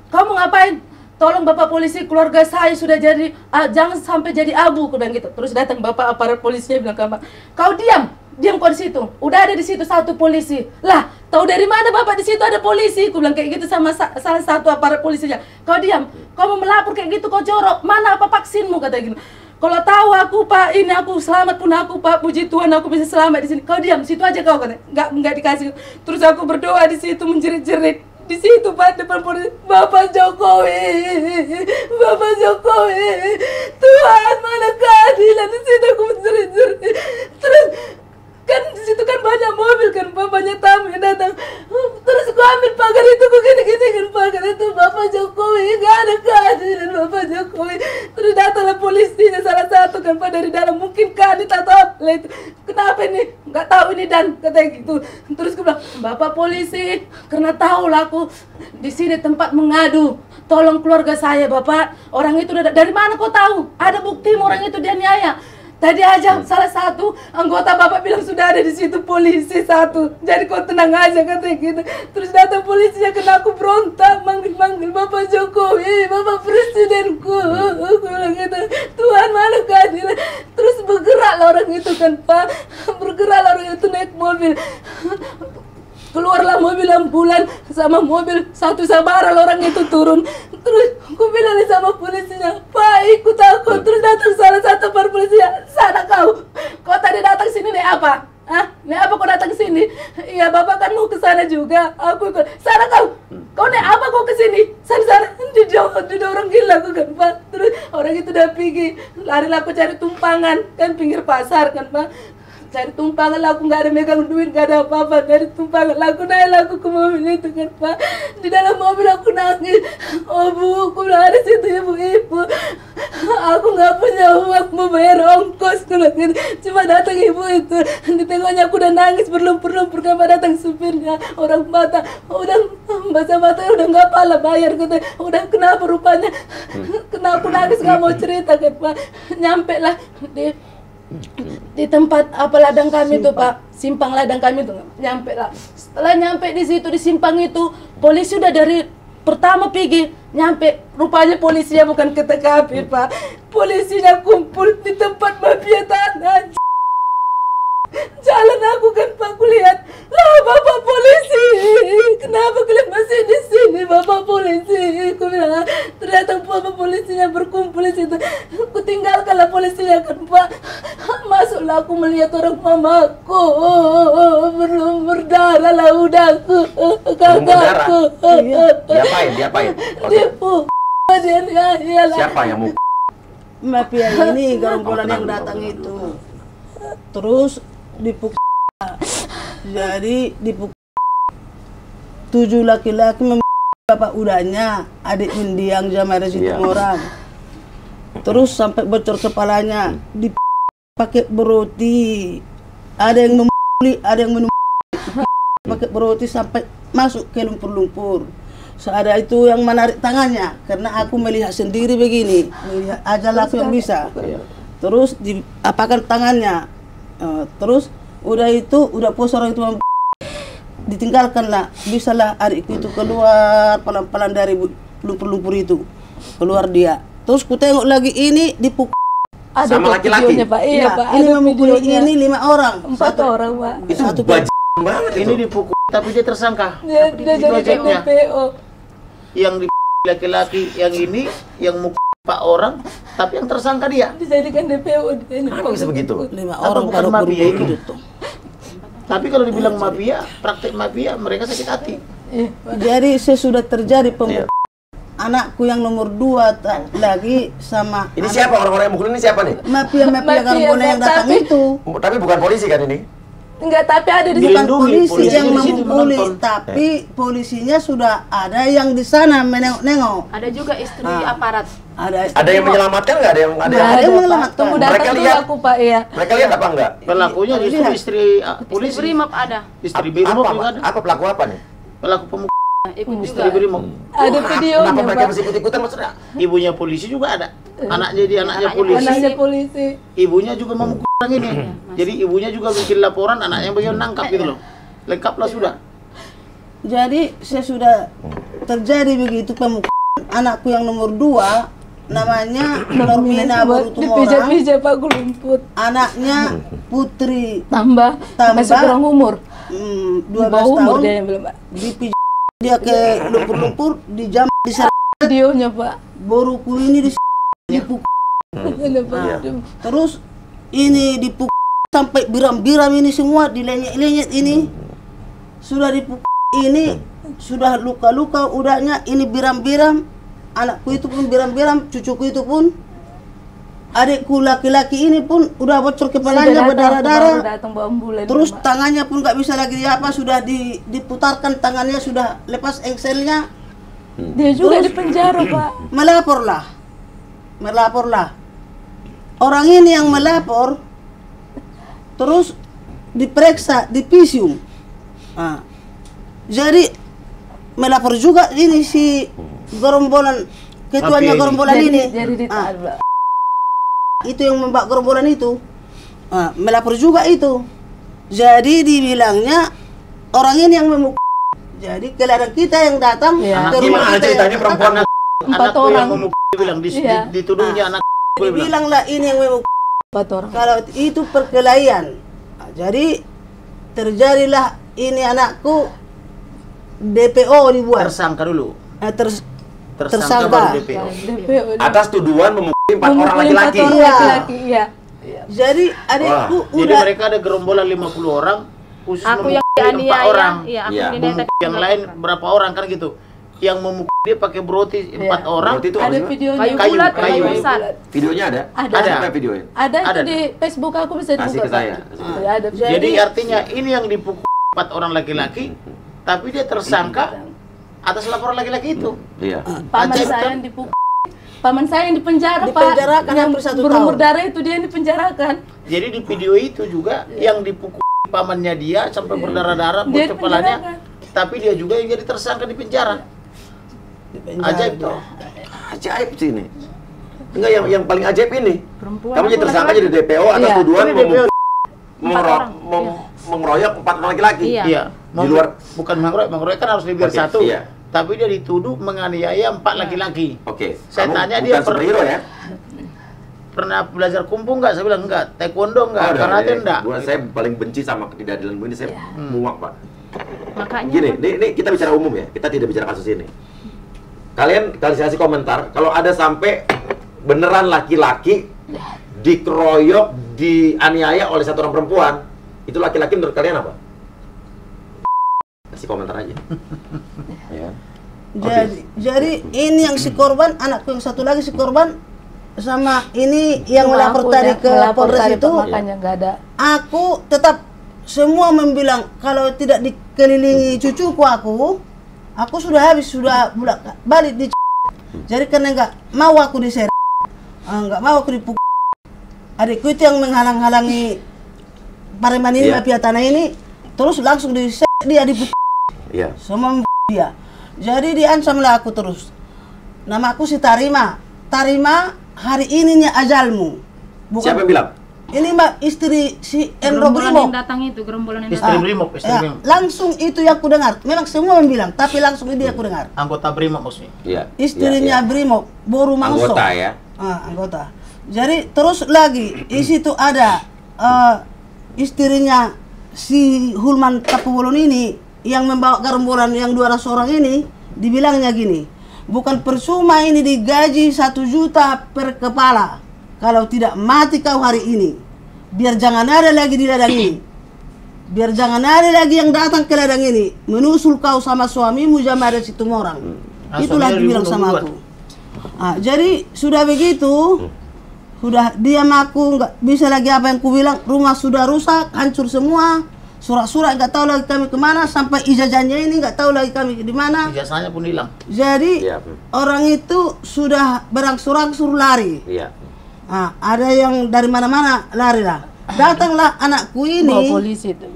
[SPEAKER 2] Kamu ngapain? Tolong bapak polisi, keluarga saya sudah jadi, jangan sampai jadi abu, aku bilang gitu. Terus datang bapak aparat polisinya bilang ke Pak, kau diam kau di situ. Udah ada di situ satu polisi. Lah, tahu dari mana bapak di situ ada polisi? Aku bilang kayak gitu sama salah satu aparat polisinya. Kau diam, kau mau melapor kayak gitu, kau jorok. Mana apa vaksinmu, kata gitu. Kalau tahu aku Pak, ini aku selamat pun aku Pak, puji Tuhan aku bisa selamat di sini. Kau diam, situ aja kau kata. Enggak dikasih. Terus aku berdoa di situ menjerit-jerit. Di situ Pak depan polisi, Bapak Jokowi, Tuhan mana keadilan. Di situ aku menjerit-jerit. Terus kan di situ kan banyak mobil kan Pak, banyak tamu yang datang. Terus aku ambil pagar itu, aku gini-gini kan pagar itu, Bapak Jokowi, gak ada keadilan Bapak Jokowi. Terus datanglah polisinya salah satu kan Pak dari dalam, mungkin kadit atau apa itu. Kenapa ini? Gak tahu ini dan katanya gitu. Terus aku bilang, Bapak polisi, karena tahu lah aku di sini tempat mengadu. Tolong keluarga saya Bapak. Orang itu dari mana kau tahu? Ada bukti orang itu dianiaya. Tadi aja salah satu anggota bapak bilang sudah ada di situ polisi satu. Jadi kau tenang aja katanya gitu. Terus datang polisinya kena aku berontak, manggil Bapak Jokowi, Bapak Presidenku. Aku bilang gitu, Tuhan mana keadilan. Terus bergeraklah orang itu kan Pak. Bergeraklah orang itu naik mobil. Keluarlah mobil ambulan sama mobil satu Sabara, orang itu turun. Terus aku bilang sama polisinya, Pak ikut aku. Terus datang salah satu par polisinya, sana kau tadi datang sini nih apa? Nih apa kau datang sini? Iya bapak kan mau ke sana juga. Aku ikut. Sana kau nih apa kau ke sini? Sana didorong gila aku kan Pak. Terus orang itu udah pergi, larilah aku cari tumpangan kan pinggir pasar kan Pak. Cari tumpangan lah, aku nggak ada megang duit, nggak ada apa-apa. Dari tumpangan lah, aku naik aku ke mobil itu kan Pak. Di dalam mobil aku nangis. Oh Bu, aku udah ada situ ibu-ibu. Aku nggak punya uang mau bayar ongkos. Cuma datang ibu itu. Ditengoknya aku udah nangis berlumpur-lumpur. Kenapa datang supirnya? Orang mata, udah mata udah nggak pala bayar. Udah kenapa rupanya? Kenapa aku nangis nggak mau cerita kan Pak. Nyampe lah di tempat apa ladang kami tuh Pak, simpang ladang kami tuh nyampe lah. Setelah nyampe di situ di simpang itu, polisi udah dari pertama pergi nyampe, rupanya polisinya bukan ke TKP Pak, polisinya kumpul di tempat mafia tanah. Jalan aku kan Pak, kulihat lah Bapak polisi, kenapa kalian masih di sini Bapak polisi? Aku bilang, ternyata Bapak polisinya berkumpul di situ. Aku tinggalkanlah polisinya kan Pak. Masuklah aku melihat orang mamaku belum berdarah lah udahku, kakakku.
[SPEAKER 3] Diapain? Siapa yang mau?
[SPEAKER 4] Mafia ini gerombolan yang datang itu. Terus dipukul. Jadi dipukul 7 laki-laki bapak udahnya, adik mendiang Jamara situ orang. Terus sampai bocor kepalanya, dipakai beroti. Ada yang membeli, ada yang minum pakai beroti sampai masuk ke lumpur-lumpur. Seada itu yang menarik tangannya, karena aku melihat sendiri begini, melihat aja aku yang bisa. Terus diapakan tangannya. Terus udah itu udah pos orang itu ditinggalkan lah, bisalah adikku itu keluar pelan-pelan dari lumpur-lumpur itu, keluar dia. Terus ku tengok lagi ini dipukul
[SPEAKER 2] Ada
[SPEAKER 3] Sama
[SPEAKER 2] tuh
[SPEAKER 3] laki-laki?
[SPEAKER 2] videonya, Pak. Iya, Pak.
[SPEAKER 4] Ini
[SPEAKER 2] Ada
[SPEAKER 4] memukuli
[SPEAKER 2] videonya.
[SPEAKER 4] ini 5 orang.
[SPEAKER 2] 4 orang, Pak.
[SPEAKER 3] Itu
[SPEAKER 4] Satu
[SPEAKER 3] bajingan banget
[SPEAKER 1] Ini
[SPEAKER 3] itu.
[SPEAKER 1] dipukul tapi dia tersangka.
[SPEAKER 2] Dia
[SPEAKER 1] Itu
[SPEAKER 2] jadi
[SPEAKER 1] ajaibnya.
[SPEAKER 2] DPO.
[SPEAKER 1] Yang di laki-laki yang ini yang mukul 4 orang tapi yang tersangka dia.
[SPEAKER 2] Dijadikan DPO.
[SPEAKER 3] Kenapa bisa begitu?
[SPEAKER 4] 5
[SPEAKER 1] Apa
[SPEAKER 4] orang
[SPEAKER 1] bukan
[SPEAKER 4] baru
[SPEAKER 1] mafia
[SPEAKER 4] berburu
[SPEAKER 1] itu? Tapi kalau dibilang mafia, praktek mafia mereka sakit hati.
[SPEAKER 2] Iya, Pak.
[SPEAKER 4] Jadi sesudah terjadi
[SPEAKER 3] Iya.
[SPEAKER 4] pemukulan anakku yang nomor 2 lagi sama
[SPEAKER 3] Ini siapa orang-orang yang mukul ini siapa nih?
[SPEAKER 4] mafia-mafia
[SPEAKER 2] Mafia,
[SPEAKER 4] Garbola yang
[SPEAKER 2] Pak,
[SPEAKER 4] datang
[SPEAKER 2] tapi-
[SPEAKER 4] itu.
[SPEAKER 3] Tapi bukan polisi kan ini?
[SPEAKER 2] Enggak, tapi ada di
[SPEAKER 1] Dilindungi.
[SPEAKER 4] Bukan polisi
[SPEAKER 1] polisi
[SPEAKER 4] yang
[SPEAKER 1] di situ
[SPEAKER 4] memukuli,
[SPEAKER 1] menonton.
[SPEAKER 4] tapi polisinya sudah ada yang di sana menengok-nengok.
[SPEAKER 5] Ada juga istri
[SPEAKER 4] Ah.
[SPEAKER 5] aparat.
[SPEAKER 3] Ada yang menyelamatkan nggak? Ada yang
[SPEAKER 2] Nggak
[SPEAKER 4] yang
[SPEAKER 2] Pak.
[SPEAKER 4] menyelamatkan.
[SPEAKER 2] Tunggu
[SPEAKER 3] Mereka
[SPEAKER 2] datang dulu
[SPEAKER 3] lihat.
[SPEAKER 2] aku, Pak, iya.
[SPEAKER 3] Mereka lihat apa enggak?
[SPEAKER 1] Pelakunya justru
[SPEAKER 4] Lihat.
[SPEAKER 1] istri polisi.
[SPEAKER 5] Istri Brimob ada.
[SPEAKER 1] Istri Brimob
[SPEAKER 3] apa,
[SPEAKER 1] juga ada.
[SPEAKER 3] apa pelaku apa nih?
[SPEAKER 1] Pelaku pemukul
[SPEAKER 5] Ikut
[SPEAKER 1] istri
[SPEAKER 5] juga.
[SPEAKER 1] Brimob.
[SPEAKER 2] Ada videonya,
[SPEAKER 3] Kenapa mereka
[SPEAKER 2] Pak.
[SPEAKER 3] masih ikut-ikutan maksudnya?
[SPEAKER 1] Ibunya polisi juga ada. Anaknya dia anaknya
[SPEAKER 5] Anaknya
[SPEAKER 1] polisi.
[SPEAKER 2] Anaknya polisi.
[SPEAKER 1] Ibunya juga memukul orang ini. Jadi ibunya juga bikin laporan, anaknya bagian nangkap gitu loh. Lengkaplah sudah.
[SPEAKER 4] Jadi saya sudah terjadi begitu pemukulan anakku yang nomor 2 namanya Normina Borutumorang.
[SPEAKER 2] Dipijat-pijat, Pak, lumput.
[SPEAKER 4] Anaknya Putri
[SPEAKER 2] Tambah.
[SPEAKER 4] Tambah.
[SPEAKER 2] Masih kurang umur.
[SPEAKER 4] 12
[SPEAKER 2] Di bawah umur
[SPEAKER 4] tahun.
[SPEAKER 2] dia yang bilang, Pak.
[SPEAKER 4] Dipijat dia ke lumpur-lumpur, dijam di
[SPEAKER 2] Videonya, Pak.
[SPEAKER 4] boruku ini dipukul.
[SPEAKER 2] Ada, Pak.
[SPEAKER 3] Iya.
[SPEAKER 2] Aduh.
[SPEAKER 4] Terus ini dipukul sampai biram-biram ini semua dilenyet-lenyet ini. Sudah dipukul ini sudah luka-luka udahnya ini biram-biram. Anakku itu pun biram-biram, cucuku itu pun, adikku laki-laki ini pun udah bocor kepalanya
[SPEAKER 2] Sudah
[SPEAKER 4] berdarah-darah.
[SPEAKER 2] datang bawa ambulan.
[SPEAKER 4] Terus
[SPEAKER 2] Pak.
[SPEAKER 4] tangannya pun nggak bisa lagi apa, sudah diputarkan tangannya, sudah lepas engselnya.
[SPEAKER 2] Dia juga di penjara, Pak.
[SPEAKER 4] Melaporlah. Orang ini yang melapor, terus diperiksa di visum. Nah, jadi melapor juga ini si gerombolan, ketuanya
[SPEAKER 1] Mafia ini.
[SPEAKER 4] gerombolan ini.
[SPEAKER 2] Jadi
[SPEAKER 4] Ah,
[SPEAKER 2] ditahan, Pak.
[SPEAKER 4] itu yang membawa gerombolan itu. Ah, melapor juga itu. Jadi dibilangnya orang ini yang memukul. Jadi kelihatan kita yang datang
[SPEAKER 2] Iya.
[SPEAKER 4] ke rumah
[SPEAKER 3] Gimana
[SPEAKER 4] kita.
[SPEAKER 3] ceritanya perempuan?
[SPEAKER 2] Empat
[SPEAKER 1] Anakku
[SPEAKER 2] orang.
[SPEAKER 1] yang memukul dia bilang
[SPEAKER 2] Iya.
[SPEAKER 1] dituduhnya anak gue bilang.
[SPEAKER 4] Dibilanglah ini yang memukul.
[SPEAKER 2] 4 orang.
[SPEAKER 4] Kalau itu perkelahian. Nah, jadi terjadilah ini anakku DPO dibuat.
[SPEAKER 1] Tersangka dulu.
[SPEAKER 4] Tersangka.
[SPEAKER 1] Tersangka baru DPO.
[SPEAKER 2] DPO.
[SPEAKER 3] Atas tuduhan memukuli 4 orang
[SPEAKER 2] Memukuli
[SPEAKER 3] laki-laki.
[SPEAKER 2] 4 orang
[SPEAKER 4] Iya.
[SPEAKER 2] laki-laki, iya.
[SPEAKER 4] Jadi adikku
[SPEAKER 1] Jadi
[SPEAKER 4] udah
[SPEAKER 1] mereka ada gerombolan 50 orang khusus
[SPEAKER 5] Aku yang
[SPEAKER 1] memukul 4 orang.
[SPEAKER 5] dianiaya. Iya, aku
[SPEAKER 3] Iya.
[SPEAKER 5] yang dianiaya tapi
[SPEAKER 1] Yang lain berapa orang kan gitu. Yang memukul dia pakai broti 4
[SPEAKER 2] Iya.
[SPEAKER 1] orang.
[SPEAKER 3] Berarti itu apa
[SPEAKER 2] Ada
[SPEAKER 3] sih?
[SPEAKER 2] videonya.
[SPEAKER 5] kayu
[SPEAKER 1] Kayu,
[SPEAKER 5] bulat,
[SPEAKER 1] kayu.
[SPEAKER 5] kayu besar.
[SPEAKER 3] Videonya ada?
[SPEAKER 2] Ada.
[SPEAKER 3] Siapa yang videoin?
[SPEAKER 2] Ada itu
[SPEAKER 1] Ada.
[SPEAKER 2] di Facebook aku bisa
[SPEAKER 3] Kasih
[SPEAKER 2] dibuka,
[SPEAKER 3] ke saya.
[SPEAKER 2] Pak. Ada.
[SPEAKER 1] Jadi artinya ini yang dipukul 4 orang laki-laki, tapi dia tersangka atas laporan laki-laki itu.
[SPEAKER 3] Iya.
[SPEAKER 2] paman
[SPEAKER 1] Ajaib,
[SPEAKER 2] saya
[SPEAKER 1] kan?
[SPEAKER 2] yang dipukul. Paman saya yang dipenjara, Pak.
[SPEAKER 4] Dipenjarakan
[SPEAKER 2] Yang
[SPEAKER 4] hampir 1
[SPEAKER 2] berumur
[SPEAKER 4] tahun.
[SPEAKER 2] darah itu dia yang dipenjarakan.
[SPEAKER 1] Jadi di video itu juga yang dipukul pamannya dia sampai berdarah-darah
[SPEAKER 2] Dia
[SPEAKER 1] bocor kepalanya,
[SPEAKER 2] dipenjarakan.
[SPEAKER 1] tapi dia juga yang jadi tersangka di penjara. Ajaib tuh.
[SPEAKER 3] Ajaib sih ini. Enggak, yang paling ajaib ini.
[SPEAKER 5] Perempuan.
[SPEAKER 3] Kamu jadi
[SPEAKER 5] aku
[SPEAKER 3] tersangka
[SPEAKER 5] laki-laki.
[SPEAKER 3] jadi DPO atas
[SPEAKER 2] Iya.
[SPEAKER 3] tuduhan
[SPEAKER 1] Ini DPO.
[SPEAKER 5] orang.
[SPEAKER 3] mengeroyok 4 orang laki-laki.
[SPEAKER 5] Iya.
[SPEAKER 1] Iya.
[SPEAKER 3] Di luar-
[SPEAKER 1] bukan mengeroyok kan harus lebih
[SPEAKER 3] Oke,
[SPEAKER 1] satu.
[SPEAKER 3] iya.
[SPEAKER 1] Tapi dia dituduh menganiaya 4 laki-laki.
[SPEAKER 3] Oke.
[SPEAKER 1] Saya
[SPEAKER 3] Kamu
[SPEAKER 1] tanya
[SPEAKER 3] bukan
[SPEAKER 1] dia
[SPEAKER 3] superhero ya?
[SPEAKER 1] Pernah belajar kungfu enggak? Saya bilang enggak. Taekwondo enggak?
[SPEAKER 3] Oh,
[SPEAKER 1] Karate enggak?
[SPEAKER 3] Saya paling benci sama ketidakadilan begini, saya muak, Pak.
[SPEAKER 5] Makanya
[SPEAKER 3] Gini,
[SPEAKER 5] apa?
[SPEAKER 3] ini kita bicara umum ya, kita tidak bicara kasus ini. Kalian kasih komentar kalau ada sampai beneran laki-laki dikeroyok, dianiaya oleh satu orang perempuan, itu laki-laki menurut kalian apa? Kasih komentar aja. Ya.
[SPEAKER 4] jadi ini yang si korban, anakku yang satu lagi si korban sama ini yang
[SPEAKER 2] Cuma
[SPEAKER 4] melapor
[SPEAKER 2] aku
[SPEAKER 4] tadi
[SPEAKER 2] udah
[SPEAKER 4] ke
[SPEAKER 2] melapor
[SPEAKER 4] Polres
[SPEAKER 2] tadi,
[SPEAKER 4] itu.
[SPEAKER 2] Pak, makanya nggak ada.
[SPEAKER 4] Aku tetap semua membilang kalau tidak dikelilingi cucuku aku sudah habis, sudah balik di. Jadi karena nggak mau aku diseret, nggak mau aku dipukul. Adikku itu yang menghalang-halangi pareman ini,
[SPEAKER 3] Iya.
[SPEAKER 4] mafia tanah ini, terus langsung dia dipukul
[SPEAKER 3] Iya.
[SPEAKER 4] sama dia. Jadi diancamlah aku terus. Nama aku si Tarima. Tarima, hari ininya ajalmu.
[SPEAKER 3] Siapa yang bilang?
[SPEAKER 4] Ini mbak istri si Endro
[SPEAKER 5] Gerombolan
[SPEAKER 4] Brimo.
[SPEAKER 5] yang datang itu, gerombolan yang
[SPEAKER 1] Istri
[SPEAKER 5] datang.
[SPEAKER 1] Brimob, istri
[SPEAKER 4] Ya,
[SPEAKER 1] Brimob.
[SPEAKER 4] langsung itu yang ku dengar. Memang semua membilang, tapi langsung ini aku dengar.
[SPEAKER 1] Anggota Brimob maksudnya.
[SPEAKER 3] Iya.
[SPEAKER 4] Istrinya
[SPEAKER 3] Iya, iya.
[SPEAKER 4] Brimo, Boru Mangso.
[SPEAKER 3] Anggota ya.
[SPEAKER 4] Anggota. Jadi terus lagi di situ ada istrinya si Hulman Tapubolon ini yang membawa gerombolan yang 200 orang ini, dibilangnya gini, bukan percuma ini digaji 1 juta per kepala, kalau tidak mati kau hari ini, biar jangan ada lagi di ladang ini, biar jangan ada lagi yang datang ke ladang ini menusul kau sama suamimu jamaah dari situ orang. Itulah dibilang sama aku. Jadi sudah begitu, sudah diam aku, nggak bisa lagi apa yang kubilang, rumah sudah rusak, hancur semua, surat-surat nggak tahu lagi kami kemana, sampai ijazahnya ini nggak tahu lagi kami di mana.
[SPEAKER 1] Ijazahnya pun hilang.
[SPEAKER 4] Jadi orang itu sudah berangsur-angsur lari. Ada yang dari mana-mana lari lah. Datanglah anakku ini.
[SPEAKER 2] Polisi itu.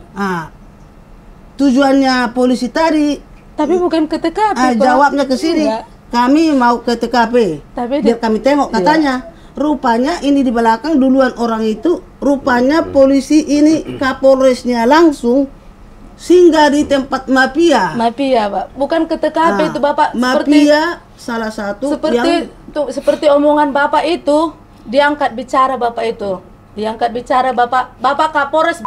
[SPEAKER 4] Tujuannya polisi tadi.
[SPEAKER 2] Tapi bukan ke TKP.
[SPEAKER 4] Jawabnya ke sini. Kami mau ke TKP.
[SPEAKER 2] Tapi
[SPEAKER 4] biar kami tengok katanya. Rupanya ini di belakang duluan orang itu. Rupanya polisi ini Kapolresnya langsung singgah di tempat mafia.
[SPEAKER 2] Mafia, Pak. Bukan ke TKP itu, Bapak.
[SPEAKER 4] Mafia salah satu
[SPEAKER 2] seperti omongan Bapak itu, diangkat bicara Bapak itu. Diangkat bicara Bapak Kapolres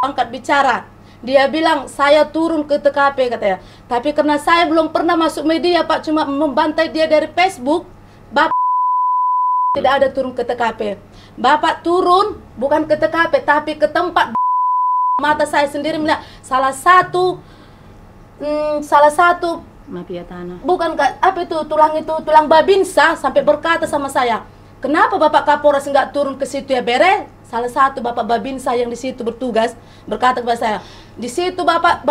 [SPEAKER 2] angkat bicara. Dia bilang saya turun ke TKP katanya. Tapi karena saya belum pernah masuk media, Pak, cuma membantai dia dari Facebook, Bapak tidak ada turun ke TKP. Bapak turun bukan ke TKP tapi ke tempat mata saya sendiri melihat salah satu
[SPEAKER 5] mafia tanah.
[SPEAKER 2] Bukan apa itu tulang babinsa sampai berkata sama saya, kenapa Bapak Kapolres nggak turun ke situ ya bere? Salah satu Bapak Babinsa yang di situ bertugas berkata kepada saya, di situ Bapak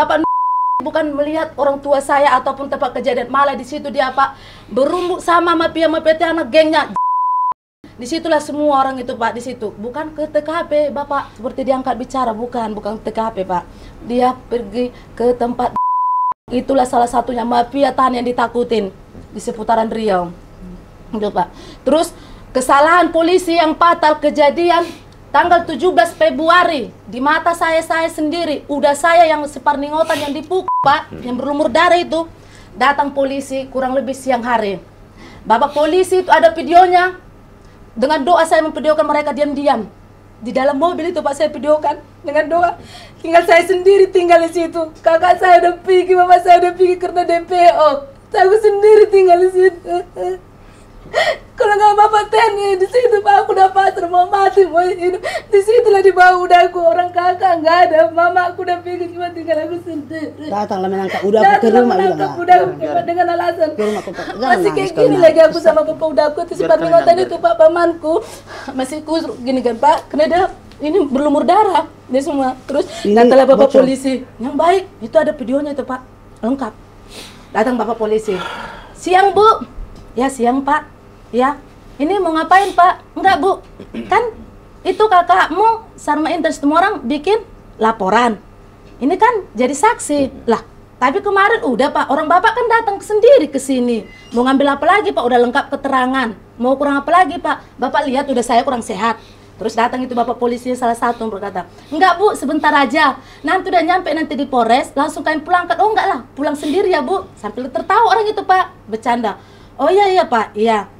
[SPEAKER 2] bukan melihat orang tua saya ataupun tempat kejadian, malah di situ dia Pak berumbuk sama mafia tanah gengnya. Disitulah semua orang itu Pak, di situ bukan ke TKP Bapak, seperti diangkat bicara, bukan TKP Pak. Dia pergi ke tempat, itulah salah satunya mafia tanah yang ditakutin di seputaran Riau, gitu Pak. Terus kesalahan polisi yang fatal kejadian tanggal 17 Februari di mata saya sendiri, udah saya yang separningotan yang dipukul Pak, yang berlumur darah itu, datang polisi kurang lebih siang hari. Bapak polisi itu ada videonya. Dengan doa saya memvideokan mereka diam-diam di dalam mobil itu Pak, saya videokan dengan doa. Tinggal saya sendiri tinggal di situ. Kakak saya udah pergi, mama saya udah pergi karena DPO. Saya sendiri tinggal di situ. Kalau nggak Bapak TNI di situ Pak, aku udah pasrah mau mati mau hidup. Di situlah di bawah udah aku, orang kakak nggak ada, mama aku udah pergi, cuma tinggal aku sendiri.
[SPEAKER 4] Datanglah menangkap udah ke rumah
[SPEAKER 2] udah dengan alasan masih kayak gini lagi aku sama Bapak udah aku itu separningotan itu Pak, pamanku masih kusur gini kan Pak, karena dia ini berlumur darah dia semua. Terus datanglah Bapak polisi yang baik itu, ada videonya itu Pak lengkap. Datang Bapak polisi, siang Bu. Ya siang Pak. Ya, ini mau ngapain Pak? Enggak Bu, kan itu kakakmu sama Inter semua orang bikin laporan. Ini kan jadi saksi lah. Tapi kemarin udah Pak, orang Bapak kan datang sendiri ke sini. Mau ngambil apa lagi Pak? Udah lengkap keterangan. Mau kurang apa lagi Pak? Bapak lihat udah saya kurang sehat. Terus datang itu Bapak polisi salah satu berkata, enggak Bu, sebentar aja. Nanti udah nyampe nanti di Polres, langsung kalian pulangkan. Oh enggak lah, pulang sendiri ya Bu. Sampai tertawa orang itu Pak, bercanda. Oh iya Pak, iya.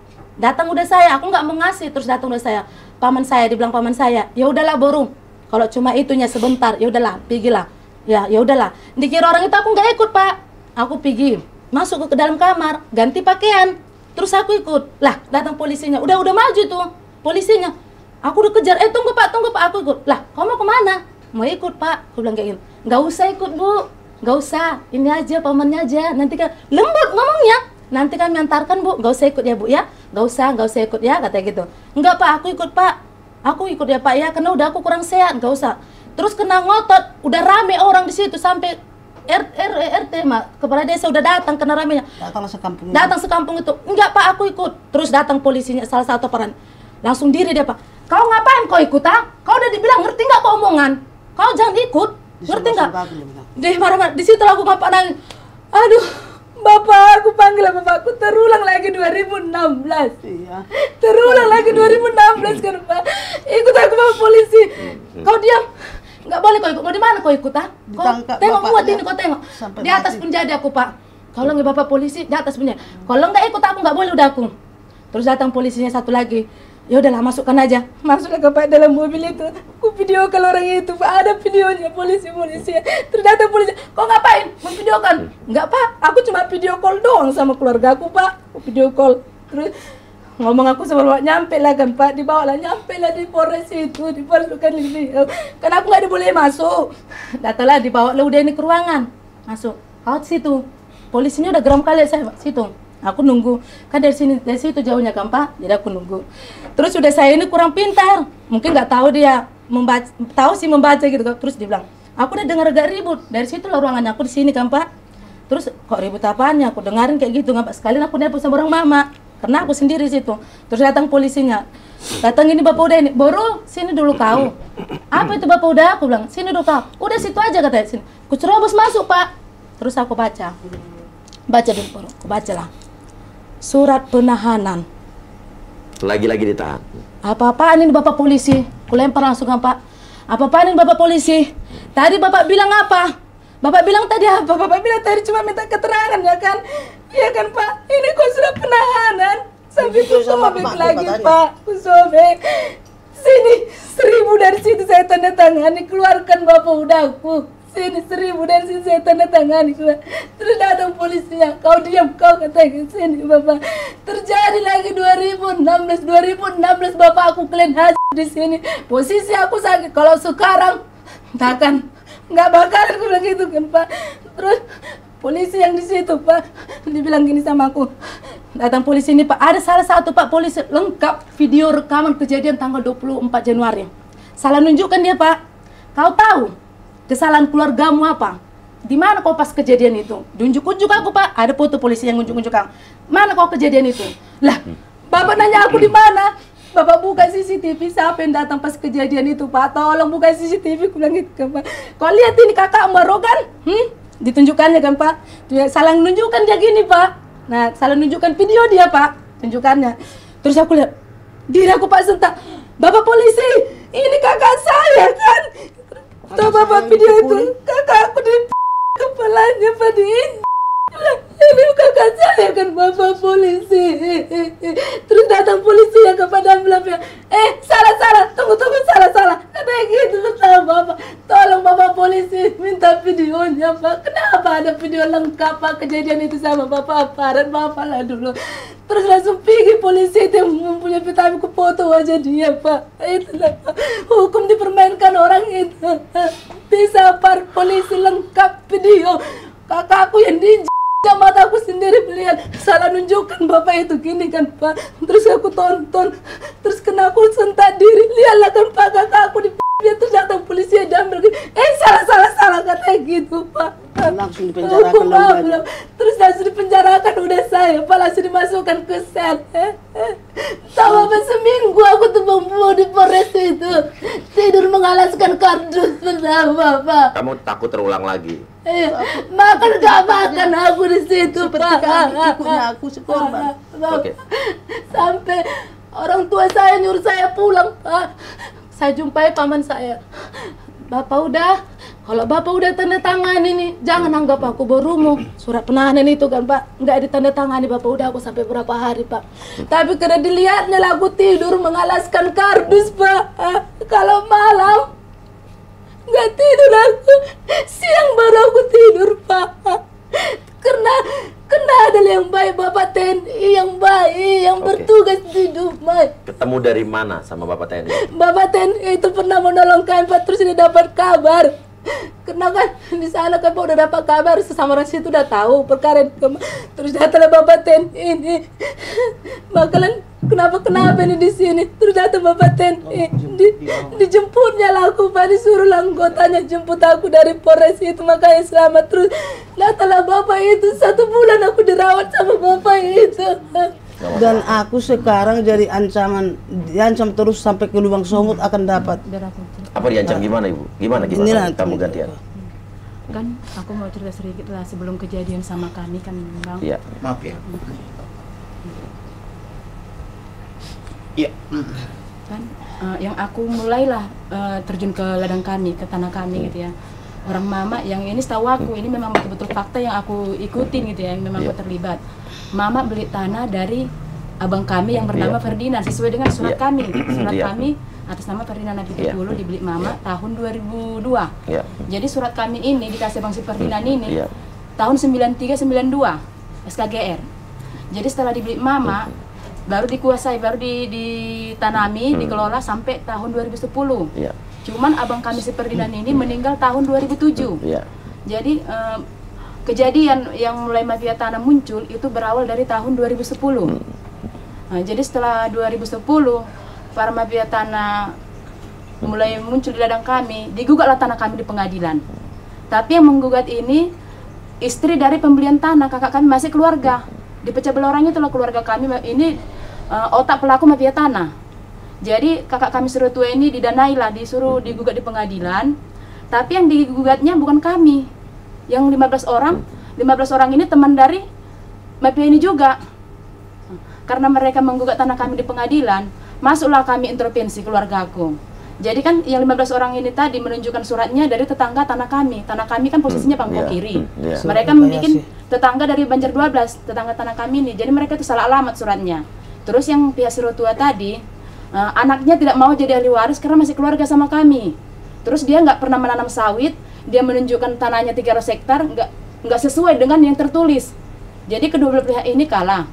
[SPEAKER 2] Datang udah saya, aku nggak mau ngasih. Terus datang udah saya, paman saya, dibilang paman saya, ya udahlah Borong, kalau cuma itunya sebentar, ya udahlah, pergilah. Ya udahlah. Dikira orang itu aku nggak ikut Pak. Aku pergi, masuk ke dalam kamar, ganti pakaian. Terus aku ikut. Lah, datang polisinya, udah maju tuh polisinya. Aku udah kejar, tunggu Pak, aku ikut. Lah, kamu mau kemana? Mau ikut Pak. Aku bilang kayak gini, nggak usah ikut Bu, nggak usah. Ini aja pamannya aja. Nanti kan lembut ngomongnya. Nanti kami antarkan Bu, nggak usah ikut ya Bu ya, nggak usah ikut ya, katanya gitu. Enggak Pak, aku ikut Pak, aku ikut ya Pak ya, karena udah aku kurang sehat, nggak usah. Terus kena ngotot, udah rame orang di situ sampai RT kepala desa udah datang kena ramenya. Datang sekampung itu, enggak Pak aku ikut. Terus datang polisinya salah satu peran, langsung diri dia Pak. Kau ngapain kau ikut ah? Kau udah dibilang ngerti nggak kau omongan? Kau jangan ikut, ngerti nggak? Dia marah-marah, di situ aku ngapain nangis. Aduh. Bapak, aku panggil bapakku, terulang lagi 2016.
[SPEAKER 4] Iya.
[SPEAKER 2] Terulang lagi 2016 kan Pak. Ikut aku Bapak polisi. Kau diam. Nggak boleh kau ikut. Mau di mana kau ikut ah? Kau tengok muat ini, kau tengok. Di atas penjadi aku Pak. Kalau nggak Bapak polisi, di atas penjadi. Kalau nggak ikut aku nggak boleh udah aku. Terus datang polisinya satu lagi. Ya udahlah, masukkan aja. Masuklah ke Pak dalam mobil itu. Aku video kalau orang itu, Pak, ada videonya polisi. Terus datang polisi, kok ngapain? Memvideokan? Enggak, Pak, aku cuma video call doang sama keluarga aku, Pak. Aku video call. Terus ngomong aku sama Bapak, nyampe lah kan, Pak, dibawa lah, nyampe lah di Polres itu, dimasukkan ini. Kan aku nggak boleh masuk. Datanglah, dibawa lah, udah ini ke ruangan. Masuk. Out situ. Polisinya udah geram kali saya, Pak, situ. Aku nunggu, kan dari situ jauhnya kan, Pak, jadi aku nunggu. Terus udah saya ini kurang pintar, mungkin nggak tahu dia membaca, tahu sih membaca gitu kan. Terus dia bilang, aku udah dengar agak ribut, dari situ lah ruangannya, aku di sini kan, Pak. Terus kok ribut apanya? Aku dengarin kayak gitu, nggak, Pak. Sekalian aku nelpon sama orang mama, karena aku sendiri situ. Terus datang polisinya, datang ini Bapak udah ini, baru sini dulu kau. Apa itu Bapak udah? Aku bilang, sini dulu kau. Udah situ aja katanya, sini. Aku cerobos masuk, Pak. Terus aku baca dulu, baru aku baca lah. Surat penahanan.
[SPEAKER 3] Lagi-lagi ditahan.
[SPEAKER 2] Apa-apaan ini Bapak polisi? Kulempar langsung kan, Pak. Apa-apaan ini Bapak polisi? Tadi Bapak bilang apa? Bapak bilang tadi apa? Bapak bilang tadi cuma minta keterangan, ya kan? Iya kan, Pak? Ini kok surat penahanan. Sampai ku sobek lagi, Pak. Ku sobek. Sini 1000 dari situ saya tanda tangani, keluarkan Bapak udaku. Sini 1000 dari sini saya tanda tangani. Terus datang polisinya, kau diam, kau katakan sini Bapak. Terjadi lagi 2016 Bapak aku kalian haji di sini. Posisi aku sakit. Kalau sekarang takkan nggak bakalan aku bilang gitu kan, Pak. Terus polisi yang di situ, Pak, dibilang gini sama aku. Datang polisi ini, Pak, ada salah satu Pak polisi lengkap video rekaman kejadian tanggal 24 Januari. Salah nunjukkan dia, Pak. Kau tahu kesalahan keluargamu apa? Di mana kau pas kejadian itu? Diunjuk-unjuk aku, Pak. Ada foto polisi yang unjuk-unjuk aku. Mana kau kejadian itu? Lah, Bapak nanya aku di mana? Bapak buka CCTV, siapa yang datang pas kejadian itu, Pak? Tolong buka CCTV, aku bilang gitu kan, Pak. Kau lihat ini kakakmu Rogan? Ditunjukkannya kan, Pak. Dia salah menunjukkan dia gini, Pak. Nah, salah menunjukkan video dia, Pak. Tunjukkannya. Terus aku lihat, diri aku Pak sentak. Bapak polisi, ini kakak saya kan? Tahu Bapak video itu, kakak aku di kepalanya, Pak, di ini kakak saya kan Bapak polisi. Terus datang polisi yang kepada bilang, salah, tunggu, salah. Katanya gitu, betul Bapak. Tolong Bapak polisi, minta videonya, Pak. Kenapa ada video lengkap, Pak, kejadian itu sama Bapak aparat, Bapak lah dulu. Terus langsung pergi polisi itu yang mempunyai vitamin ku foto wajah dia, Pak. Itulah, Pak. Hukum dipermainkan orang itu. Bisa polisi lengkap video. Kakakku yang di mata aku sendiri melihat salah nunjukkan Bapak itu gini kan, Pak. Terus aku tonton, terus kena aku sentak diri. Lihatlah kan, Pak, kakak aku di dia tuh datang polisi yang diambil. Salah katanya gitu, Pak.
[SPEAKER 4] Langsung dipenjarakan lagi.
[SPEAKER 2] Terus langsung dipenjarakan udah saya, Pak, langsung dimasukkan ke sel. Tahu apa, seminggu aku tuh membuang di Polres itu, tidur mengalaskan kardus bersama, Pak.
[SPEAKER 3] Kamu takut terulang lagi?
[SPEAKER 2] Makan gak makan aku di situ, Pak.
[SPEAKER 4] Ikutnya aku sekorban.
[SPEAKER 3] Oke.
[SPEAKER 2] Sampai orang tua saya nyuruh saya pulang, Pak. Saya jumpai paman saya. Kalau Bapak udah tanda tangan ini, jangan anggap aku berumu. Surat penahanan itu kan, Pak, nggak ditanda tangani Bapak udah aku sampai berapa hari, Pak. Tapi karena dilihatnya lah aku tidur mengalaskan kardus, Pak. Kalau malam nggak tidur aku, siang baru aku tidur, Pak. Karena ada yang baik, Bapak TNI yang baik, yang bertugas di Dumai.
[SPEAKER 3] Ketemu dari mana sama Bapak TNI?
[SPEAKER 2] Bapak TNI itu pernah menolong kami, Pak, terus dia dapat kabar. Karena kan di sana kan Pak udah dapat kabar, sesama orang situ udah tahu perkara itu. Terus datanglah Bapak TNI ini. Bakalan kenapa ini di sini? Terus datang Bapak TNI, dijemputnya lah aku, Pak, disuruh lah anggotanya jemput aku dari Polres itu, makanya selamat. Terus datanglah Bapak itu, 1 bulan aku dirawat sama Bapak itu.
[SPEAKER 4] Dan aku sekarang jadi diancam terus sampai ke lubang sumut akan dapat.
[SPEAKER 3] Apa diancam gimana, Ibu? Gimana
[SPEAKER 4] Inilah
[SPEAKER 3] kamu gantian?
[SPEAKER 5] Kan aku mau cerita sedikit lah sebelum kejadian sama kami kan, Bang.
[SPEAKER 3] Iya.
[SPEAKER 1] Maaf ya. Iya.
[SPEAKER 5] Kan yang aku mulailah terjun ke ladang kami, ke tanah kami gitu ya. Orang mama yang ini setahu aku ini memang betul-betul fakta yang aku ikutin gitu ya, yang memang aku terlibat. Mama beli tanah dari abang kami yang bernama Ferdinand sesuai dengan surat kami. Surat
[SPEAKER 3] Iya.
[SPEAKER 5] kami atas nama Ferdinand Napitupulu di Bilik Mama tahun 2002.
[SPEAKER 3] Iya.
[SPEAKER 5] Jadi surat kami ini dikasih Bang si Ferdinand ini
[SPEAKER 3] Iya.
[SPEAKER 5] tahun 93-92 SKGR. Jadi setelah di Bilik Mama baru dikuasai, baru ditanami, dikelola sampai tahun 2010.
[SPEAKER 3] Iya.
[SPEAKER 5] Cuman abang kami si Ferdinand ini meninggal tahun 2007.
[SPEAKER 3] Iya.
[SPEAKER 5] Jadi kejadian yang mulai mafia tanah muncul itu berawal dari tahun 2010. Nah, jadi setelah 2010 para mafia tanah mulai muncul di ladang kami, digugatlah tanah kami di pengadilan. Tapi yang menggugat ini istri dari pembelian tanah, kakak kami masih keluarga. Dipecah belah orangnya itulah keluarga kami, ini otak pelaku mafia tanah. Jadi kakak kami suruh tua ini didanailah, disuruh digugat di pengadilan. Tapi yang digugatnya bukan kami. Yang 15 orang ini teman dari mafia ini juga. Karena mereka menggugat tanah kami di pengadilan, masuklah kami intervensi keluargaku. Jadi kan yang 15 orang ini tadi menunjukkan suratnya dari tetangga tanah kami. Tanah kami kan posisinya pangkal kiri. Mereka membuat tetangga dari Banjar 12, tetangga tanah kami ini. Jadi mereka itu salah alamat suratnya. Terus yang pihak Sirotua tadi, anaknya tidak mau jadi ahli waris karena masih keluarga sama kami. Terus dia nggak pernah menanam sawit, dia menunjukkan tanahnya 300 hektar, nggak sesuai dengan yang tertulis. Jadi kedua belah pihak ini kalah.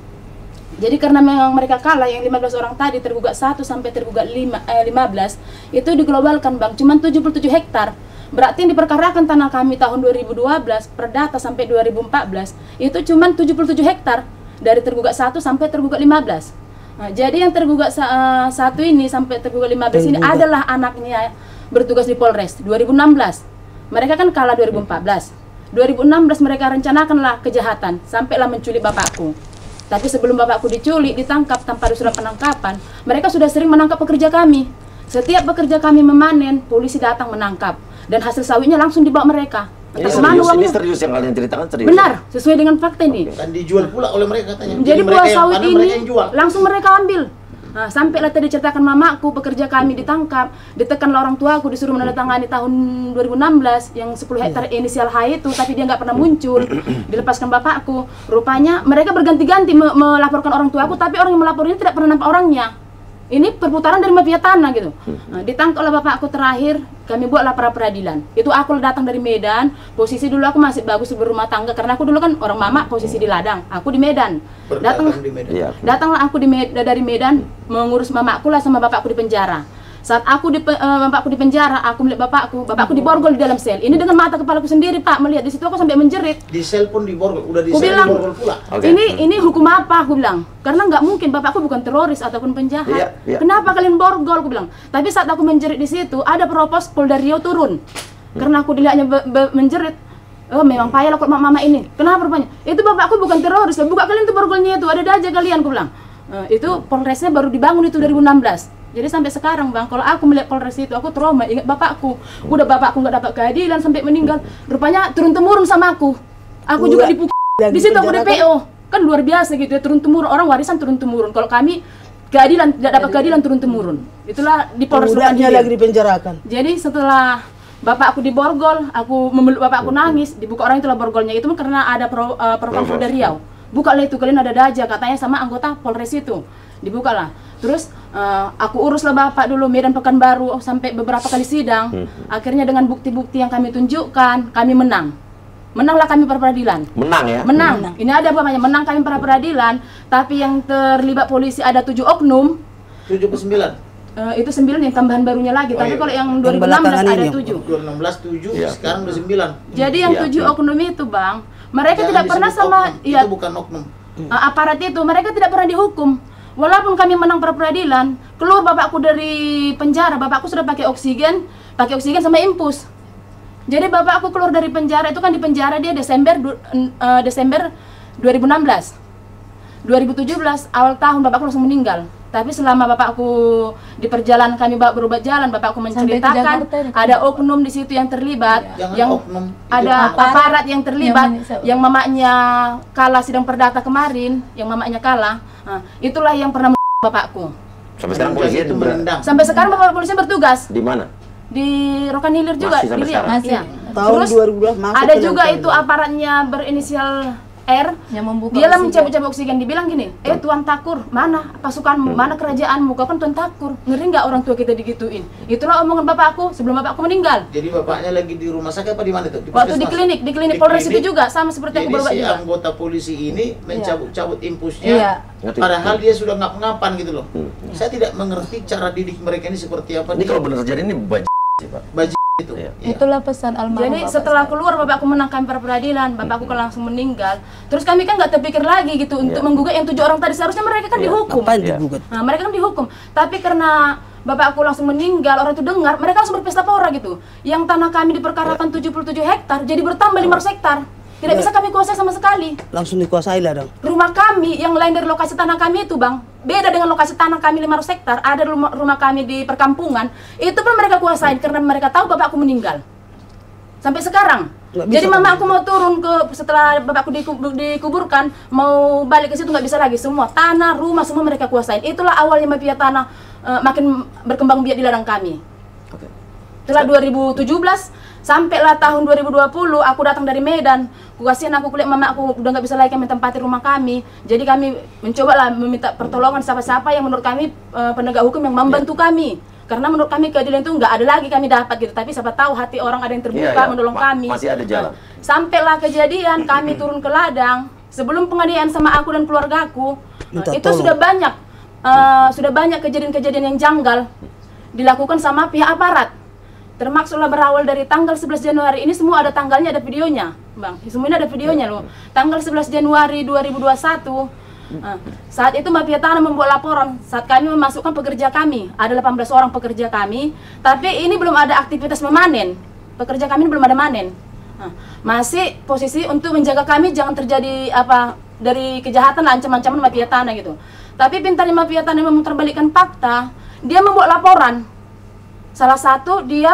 [SPEAKER 5] Jadi karena memang mereka kalah, yang 15 orang tadi tergugat 1 sampai tergugat 15 itu diglobalkan Bang, cuma 77 hektar. Berarti yang diperkarakan tanah kami tahun 2012 perdata sampai 2014 itu cuma 77 hektar dari tergugat 1 sampai tergugat 15. Nah, jadi yang tergugat satu ini sampai tergugat 15 ini adalah anaknya bertugas di Polres 2016. Mereka kan kalah 2014. 2016 mereka rencanakanlah kejahatan sampailah menculik bapakku. Tapi sebelum bapakku diculik, ditangkap tanpa ada surat penangkapan, mereka sudah sering menangkap pekerja kami. Setiap pekerja kami memanen, polisi datang menangkap. Dan hasil sawitnya langsung dibawa mereka.
[SPEAKER 3] Ini serius yang kalian ceritakan serius?
[SPEAKER 5] Benar, sesuai dengan fakta ini.
[SPEAKER 1] Dan dijual pula oleh mereka katanya.
[SPEAKER 5] Jadi buah sawit ini
[SPEAKER 1] jual.
[SPEAKER 5] langsung mereka ambil. Nah, sampailah tadi ceritakan mamaku, pekerja kami ditangkap, ditekanlah orang tuaku, disuruh menandatangani tahun 2016 yang 10 hektar inisial H itu, tapi dia nggak pernah muncul. Dilepaskan bapakku. Rupanya mereka berganti-ganti melaporkan orang tuaku, tapi orang yang melapor ini tidak pernah nampak orangnya. Ini perputaran dari mafia tanah gitu. Nah, ditangkaplah bapakku terakhir, kami buatlah pra peradilan. Itu aku datang dari Medan, posisi dulu aku masih bagus berumah tangga karena aku dulu kan orang mama posisi di ladang, aku di Medan. Datanglah aku dari Medan mengurus mamaku lah sama bapakku di penjara. Saat aku bapakku di penjara, aku melihat bapakku diborgol di dalam sel. Ini dengan mata kepalaku sendiri, Pak, melihat di situ aku sampai menjerit.
[SPEAKER 1] Di sel pun diborgol, udah di
[SPEAKER 5] sel
[SPEAKER 1] diborgol pula.
[SPEAKER 3] Okay.
[SPEAKER 5] Ini hukum apa? Aku bilang. Karena nggak mungkin bapakku bukan teroris ataupun penjahat. Kenapa kalian borgol? Aku bilang. Tapi saat aku menjerit di situ, ada propos Polda Riau turun. Karena aku dilihatnya menjerit. Oh, memang payah lah kok mama ini. Kenapa rupanya? Itu bapakku bukan teroris. Buka kalian tuh borgolnya itu, ada aja kalian, aku bilang. Itu Polresnya baru dibangun itu 2016. Jadi sampai sekarang Bang, kalau aku melihat Polres itu, aku trauma, ingat bapakku. Udah bapakku nggak dapat keadilan sampai meninggal. Rupanya turun-temurun sama aku. Aku juga dipukul. Di situ aku DPO. Kan luar biasa gitu ya, turun-temurun. Orang warisan turun-temurun. Kalau kami keadilan, tidak dapat keadilan turun-temurun. Itulah di Polres
[SPEAKER 4] Udahnya lagi dipenjarakan.
[SPEAKER 5] Jadi setelah bapakku diborgol, aku memeluk bapakku nangis, dibuka orang itulah borgolnya. Itu karena ada propam Polda Riau. Bukalah itu, kalian ada daja, katanya sama anggota Polres itu. Dibukalah. Terus aku uruslah bapak dulu Medan Pekanbaru sampai beberapa kali sidang. Akhirnya dengan bukti-bukti yang kami tunjukkan, kami menang. Menanglah kami pra peradilan.
[SPEAKER 3] Menang ya?
[SPEAKER 5] Menang. Ini ada apa namanya? Menang kami pra peradilan, tapi yang terlibat polisi ada 7 oknum.
[SPEAKER 1] 7 ke 9?
[SPEAKER 5] Itu 9 yang tambahan barunya lagi. Tapi kalau yang 2016 ada 7.
[SPEAKER 1] 2016 7, sekarang udah 9.
[SPEAKER 5] Jadi yang 7 oknum itu, Bang, mereka tidak pernah sama
[SPEAKER 1] oknum. Itu bukan oknum.
[SPEAKER 5] Aparat itu, mereka tidak pernah dihukum. Walaupun kami menang pra peradilan, keluar bapakku dari penjara, bapakku sudah pakai oksigen sama infus. Jadi bapakku keluar dari penjara itu kan di penjara dia Desember 2016. 2017 awal tahun bapakku langsung meninggal. Tapi selama bapakku di perjalanan kami berobat jalan, bapakku menceritakan ada oknum di situ yang terlibat, ada aparat yang terlibat, yang mamanya kalah sidang perdata kemarin, yang mamanya kalah. Nah, itulah yang pernah bapakku.
[SPEAKER 3] Sampai sekarang polisi itu
[SPEAKER 5] sampai sekarang bapak polisi bertugas.
[SPEAKER 3] Di mana?
[SPEAKER 5] Di Rokan Hilir juga, di Riau.
[SPEAKER 3] Masih.
[SPEAKER 5] Ya.
[SPEAKER 4] Tahun
[SPEAKER 5] Terus
[SPEAKER 4] 2012 masuk
[SPEAKER 5] ada juga itu aparatnya berinisial TPR,
[SPEAKER 6] Yang membuka
[SPEAKER 5] dia lah
[SPEAKER 6] oksigen.
[SPEAKER 5] mencabut-cabut oksigen, dibilang gini, Tuan Takur, mana pasukanmu, mana kerajaanmu, kau kan Tuan Takur, ngeri nggak orang tua kita digituin. Itulah omongan bapakku sebelum bapakku meninggal.
[SPEAKER 1] Jadi bapaknya lagi di rumah sakit apa di mana tuh?
[SPEAKER 5] Waktu di
[SPEAKER 1] puskesmas?
[SPEAKER 5] klinik Polres itu juga, sama seperti aku
[SPEAKER 1] Jadi
[SPEAKER 5] berobat
[SPEAKER 1] si
[SPEAKER 5] juga.
[SPEAKER 1] anggota polisi ini mencabut-cabut impusnya,
[SPEAKER 6] Iya.
[SPEAKER 1] padahal dia sudah ngap-ngapan gitu loh. Saya tidak mengerti cara didik mereka ini seperti apa.
[SPEAKER 3] Ini kalau benar terjadi ini baju sih, Pak.
[SPEAKER 1] baju itu.
[SPEAKER 3] Iya.
[SPEAKER 1] Iya.
[SPEAKER 6] Itulah pesan almarhum.
[SPEAKER 5] Jadi
[SPEAKER 6] bapak
[SPEAKER 5] setelah
[SPEAKER 6] saya.
[SPEAKER 5] keluar bapakku menangkan pra peradilan, bapakku kan langsung meninggal. Terus kami kan nggak terpikir lagi gitu untuk menggugat yang 7 orang tadi, seharusnya mereka kan dihukum.
[SPEAKER 4] Apa yang
[SPEAKER 3] Iya.
[SPEAKER 4] digugat?
[SPEAKER 5] Nah, mereka kan dihukum. Tapi karena bapakku langsung meninggal, orang itu dengar, mereka langsung berpesta pora gitu. Yang tanah kami diperkarakan 77 hektar, jadi bertambah 500 hektar. Tidak bisa kami kuasai sama sekali.
[SPEAKER 4] Langsung dikuasai lah dong.
[SPEAKER 5] Rumah kami yang lain dari lokasi tanah kami itu, Bang, beda dengan lokasi tanah kami 500 hektar. Ada rumah kami di perkampungan, itu pun mereka kuasain karena mereka tahu bapakku meninggal. Sampai sekarang.
[SPEAKER 4] Nggak bisa,
[SPEAKER 5] Jadi mama
[SPEAKER 4] Bang.
[SPEAKER 5] aku mau turun setelah bapakku dikuburkan, mau balik ke situ nggak bisa lagi. Semua tanah, rumah, semua mereka kuasain. Itulah awalnya mafia tanah makin berkembang biak di ladang kami. Setelah 2017 sampailah tahun 2020 aku datang dari Medan. Kasihan aku kuliah mama aku udah nggak bisa lagi kami tempati rumah kami. Jadi kami mencoba lah meminta pertolongan siapa-siapa yang menurut kami penegak hukum yang membantu kami. Karena menurut kami keadilan itu nggak ada lagi kami dapat gitu. Tapi siapa tahu hati orang ada yang terbuka menolong kami.
[SPEAKER 3] Masih ada jalan.
[SPEAKER 5] Sampailah kejadian kami turun ke ladang. Sebelum penganiayaan sama aku dan keluargaku,
[SPEAKER 4] Minta
[SPEAKER 5] itu
[SPEAKER 4] tolong.
[SPEAKER 5] sudah banyak kejadian-kejadian yang janggal dilakukan sama pihak aparat. Termasuklah berawal dari tanggal 11 Januari ini, semua ada tanggalnya, ada videonya, Bang. Semua ini ada videonya loh. Tanggal 11 Januari 2021. Saat itu mafia tanah membuat laporan saat kami memasukkan pekerja kami. Ada 18 orang pekerja kami, tapi ini belum ada aktivitas memanen. Pekerja kami belum ada manen. Masih posisi untuk menjaga kami jangan terjadi dari kejahatan, ancaman-ancaman mafia tanah gitu. Tapi pintarnya mafia tanah memutarbalikkan fakta, dia membuat laporan. Salah satu dia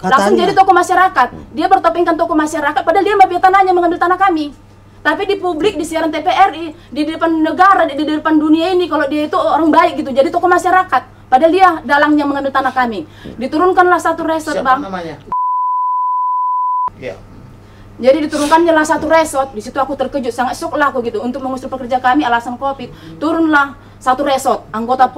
[SPEAKER 5] langsung jadi tokoh masyarakat. Dia bertopengkan tokoh masyarakat, padahal dia mafia tanahnya mengambil tanah kami. Tapi di publik, di siaran TVRI, di depan negara, di depan dunia ini, kalau dia itu orang baik gitu, jadi tokoh masyarakat. Padahal dia dalangnya mengambil tanah kami. Diturunkanlah satu resort,
[SPEAKER 1] Siapa
[SPEAKER 5] Bang.
[SPEAKER 1] namanya? Ya.
[SPEAKER 5] Jadi diturunkannya lah satu resort. Di situ aku terkejut, sangat shock lah aku gitu. Untuk mengusir pekerja kami alasan COVID, turunlah satu resort, anggota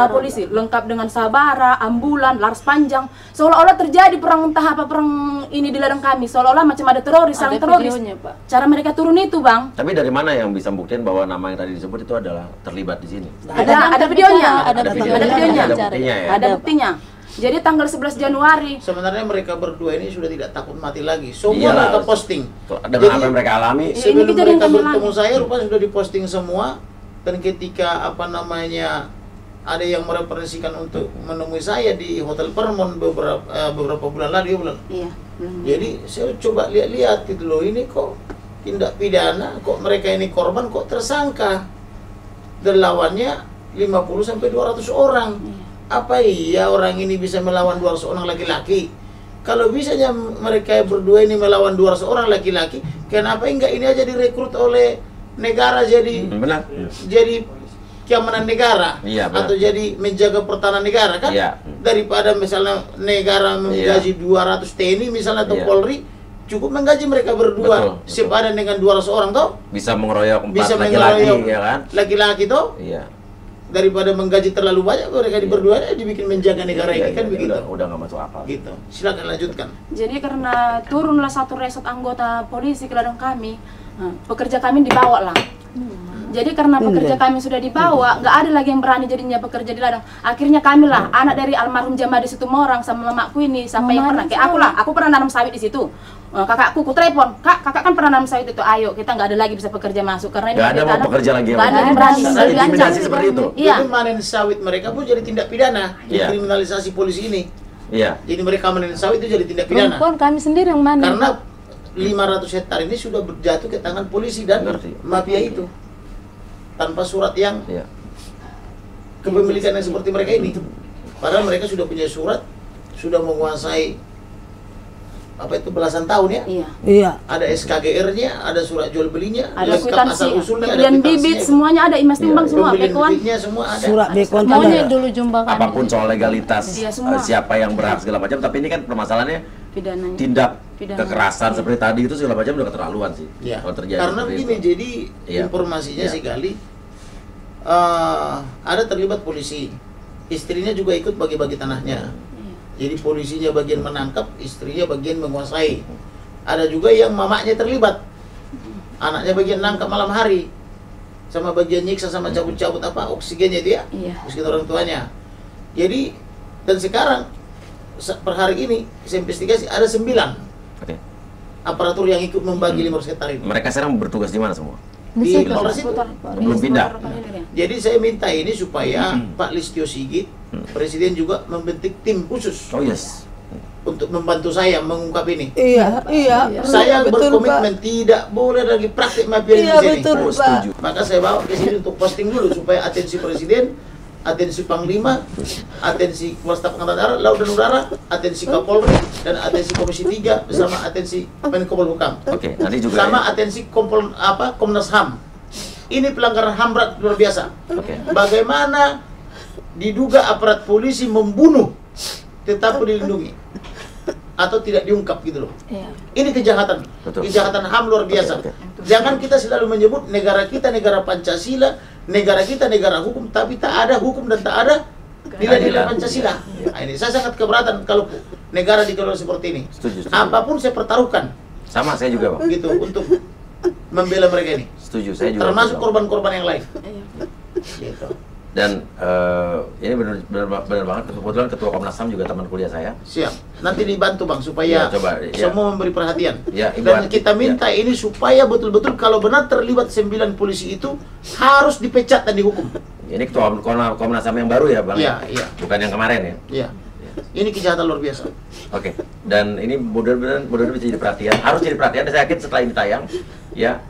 [SPEAKER 5] polisi lengkap dengan sabara, ambulan, laras panjang. Seolah-olah terjadi perang, entah apa perang ini di ladang kami. Seolah-olah macam ada teroris, saling teroris.
[SPEAKER 2] videonya, Pak.
[SPEAKER 5] Cara mereka turun itu, Bang.
[SPEAKER 3] Tapi dari mana yang bisa buktiin bahwa nama yang tadi disebut itu adalah terlibat di sini?
[SPEAKER 5] Ada videonya,
[SPEAKER 6] ada
[SPEAKER 5] videonya.
[SPEAKER 3] Ada buktinya ya.
[SPEAKER 5] Ada buktinya. Jadi tanggal 11 Januari
[SPEAKER 1] Sebenarnya mereka berdua ini sudah tidak takut mati lagi. Semua
[SPEAKER 3] Iyalah.
[SPEAKER 1] mereka posting.
[SPEAKER 3] Dengan apa yang mereka alami,
[SPEAKER 5] Ini
[SPEAKER 1] Sebelum
[SPEAKER 5] kejadian
[SPEAKER 1] mereka
[SPEAKER 5] kami
[SPEAKER 1] bertemu
[SPEAKER 5] alami.
[SPEAKER 1] saya, rupanya sudah diposting semua. Dan ketika ada yang mereferensikan untuk menemui saya di Hotel Permon beberapa bulan lalu, dia bilang,
[SPEAKER 5] iya.
[SPEAKER 1] jadi saya coba lihat-lihat gitu loh, ini kok tindak pidana, kok mereka ini korban, kok tersangka. Dan lawannya 50 sampai 200 orang. Apa iya orang ini bisa melawan 200 orang laki-laki? Kalau bisanya mereka berdua ini melawan 200 orang laki-laki, kenapa enggak ini aja direkrut oleh negara jadi
[SPEAKER 3] benar?
[SPEAKER 1] jadi keamanan negara,
[SPEAKER 3] Iya, benar.
[SPEAKER 1] atau jadi menjaga pertahanan negara kan?
[SPEAKER 3] Iya.
[SPEAKER 1] Daripada misalnya negara menggaji 200 TNI misalnya atau
[SPEAKER 3] Iya.
[SPEAKER 1] Polri, cukup menggaji mereka berdua
[SPEAKER 3] Betul.
[SPEAKER 1] sepadan dengan 200 orang toh,
[SPEAKER 3] Bisa mengeroyok
[SPEAKER 1] bisa
[SPEAKER 3] 4 laki-laki,
[SPEAKER 1] mengeroyok
[SPEAKER 3] ya kan?
[SPEAKER 1] laki-laki toh,
[SPEAKER 3] Iya.
[SPEAKER 1] daripada menggaji terlalu banyak mereka berdua dibikin menjaga negara ini kan begitu.
[SPEAKER 3] Udah nggak masuk akal.
[SPEAKER 1] Gitu. Silakan lanjutkan.
[SPEAKER 5] Jadi karena turunlah satu resort anggota polisi ke ladang kami, pekerja kami dibawa lah. Jadi karena pekerja kami sudah dibawa, nggak ada lagi yang berani jadinya bekerja di ladang. Akhirnya kami lah, anak dari almarhum Jamadi Situmorang sama mamaku ini, sampai yang pernah, kayak aku pernah nanam sawit di situ. Kakakku ku telepon, kakak kan pernah nanam sawit itu, ayo kita nggak ada lagi bisa pekerja masuk karena ini
[SPEAKER 3] Nggak ada
[SPEAKER 5] mafia
[SPEAKER 3] mau
[SPEAKER 5] tanah.
[SPEAKER 3] pekerja lagi yang
[SPEAKER 5] Nggak ada
[SPEAKER 3] mau.
[SPEAKER 5] yang berani,
[SPEAKER 3] Karena
[SPEAKER 5] sudah diancam.
[SPEAKER 3] intimidasi seperti itu.
[SPEAKER 5] Iya.
[SPEAKER 1] Jadi manen sawit mereka pun jadi tindak pidana.
[SPEAKER 3] Iya.
[SPEAKER 1] Kriminalisasi polisi ini.
[SPEAKER 3] Iya.
[SPEAKER 1] Jadi mereka manen sawit itu jadi tindak pidana.
[SPEAKER 6] Perempuan kami sendiri yang mana?
[SPEAKER 1] Karena 500 hektar ini sudah berjatuh ke tangan polisi dan
[SPEAKER 3] Ngerti.
[SPEAKER 1] mafia itu. Tanpa surat yang
[SPEAKER 3] Iya.
[SPEAKER 1] kepemilikan yang seperti mereka ini. Padahal mereka sudah punya surat, sudah menguasai belasan tahun ya.
[SPEAKER 5] Iya.
[SPEAKER 4] Iya.
[SPEAKER 1] Ada SKGR-nya, ada surat jual belinya,
[SPEAKER 5] Ada
[SPEAKER 1] lengkap
[SPEAKER 5] kwitansi,
[SPEAKER 1] asal usulnya,
[SPEAKER 5] pembelian
[SPEAKER 1] kwitansinya.
[SPEAKER 5] bibit, semuanya ada, imas timbang semua,
[SPEAKER 1] Pembelian
[SPEAKER 5] bekuan.
[SPEAKER 1] bibitnya semua ada.
[SPEAKER 4] Surat bekon
[SPEAKER 6] Maunya
[SPEAKER 4] tanah.
[SPEAKER 6] dulu jumpa
[SPEAKER 3] Apapun soal legalitas,
[SPEAKER 5] Iya, semua.
[SPEAKER 3] siapa yang berhak segala macam, tapi ini kan permasalahannya
[SPEAKER 5] Pidananya.
[SPEAKER 3] tindak
[SPEAKER 5] pidana.
[SPEAKER 3] kekerasan seperti tadi itu segala macam udah keterlaluan sih.
[SPEAKER 1] Ya.
[SPEAKER 3] Kalau terjadi
[SPEAKER 1] Karena
[SPEAKER 3] seperti
[SPEAKER 1] begini,
[SPEAKER 3] itu.
[SPEAKER 1] jadi
[SPEAKER 3] Iya.
[SPEAKER 1] informasinya
[SPEAKER 3] Iya.
[SPEAKER 1] sekali ada terlibat polisi, istrinya juga ikut bagi-bagi tanahnya. Jadi polisinya bagian menangkap, istrinya bagian menguasai. Ada juga yang mamanya terlibat, anaknya bagian nangkap malam hari, sama bagian nyiksa sama cabut-cabut apa oksigennya dia,
[SPEAKER 5] Iya.
[SPEAKER 1] oksigen orang tuanya. Jadi dan sekarang per hari ini saya investigasi ada 9
[SPEAKER 3] Oke.
[SPEAKER 1] aparatur yang ikut membagi 500 hektar ini.
[SPEAKER 3] Mereka sekarang bertugas di mana semua?
[SPEAKER 1] Di
[SPEAKER 6] situ.
[SPEAKER 1] Polres itu.
[SPEAKER 3] Belum pindah.
[SPEAKER 1] Jadi saya minta ini supaya Pak Listio Sigit, Presiden juga membentuk tim khusus
[SPEAKER 3] Oh yes.
[SPEAKER 1] untuk membantu saya mengungkap ini.
[SPEAKER 4] Iya, iya.
[SPEAKER 1] Saya
[SPEAKER 4] Betul,
[SPEAKER 1] berkomitmen tidak boleh lagi praktik mafia
[SPEAKER 4] Iya,
[SPEAKER 1] di sini.
[SPEAKER 4] betul,
[SPEAKER 3] Oh,
[SPEAKER 4] Pak.
[SPEAKER 3] setuju.
[SPEAKER 1] Maka saya bawa ke sini untuk posting dulu supaya atensi Presiden, atensi Panglima, atensi Kepala Staf Angkatan Darat, Laut dan Udara, atensi Kapolri, dan atensi Komisi 3 bersama atensi Menko Polhukam.
[SPEAKER 3] Oke, nanti juga
[SPEAKER 1] Sama atensi Komnas HAM. Ini pelanggaran HAM berat luar biasa.
[SPEAKER 3] Oke.
[SPEAKER 1] Bagaimana diduga aparat polisi membunuh tetapi dilindungi atau tidak diungkap gitu loh.
[SPEAKER 5] Iya.
[SPEAKER 1] Ini kejahatan,
[SPEAKER 3] Betul.
[SPEAKER 1] kejahatan HAM luar biasa.
[SPEAKER 3] Oke.
[SPEAKER 1] Jangan kita selalu menyebut negara kita negara Pancasila, negara kita negara hukum, tapi tak ada hukum dan tak ada nilai-nilai
[SPEAKER 3] Keadilan.
[SPEAKER 1] Pancasila. Nah, ini saya sangat keberatan kalau negara dikelola seperti ini.
[SPEAKER 3] Setuju, setuju.
[SPEAKER 1] Apapun saya pertaruhkan
[SPEAKER 3] Sama saya juga, Bang.
[SPEAKER 1] gitu untuk membela mereka ini,
[SPEAKER 3] Setuju, saya juga.
[SPEAKER 1] termasuk
[SPEAKER 3] Bang.
[SPEAKER 1] korban-korban yang lain.
[SPEAKER 5] Iya.
[SPEAKER 1] Gitu.
[SPEAKER 3] Dan ini benar banget, kebetulan Ketua Komnas HAM juga teman kuliah saya.
[SPEAKER 1] Siap. Nanti dibantu Bang supaya
[SPEAKER 3] Ya, coba, ya.
[SPEAKER 1] semua memberi perhatian.
[SPEAKER 3] Ya, Ibu
[SPEAKER 1] Dan
[SPEAKER 3] Ati,
[SPEAKER 1] kita minta ini supaya betul-betul kalau benar terlibat 9 polisi itu harus dipecat dan dihukum.
[SPEAKER 3] Ini Ketua Komnas HAM yang baru ya, Bang?
[SPEAKER 1] Iya, iya.
[SPEAKER 3] Bukan yang kemarin ya?
[SPEAKER 1] Iya. Ini kejahatan luar biasa.
[SPEAKER 3] Oke, dan ini mudah-mudahan bisa jadi perhatian, harus jadi perhatian. Dan saya yakin setelah ini tayang, ya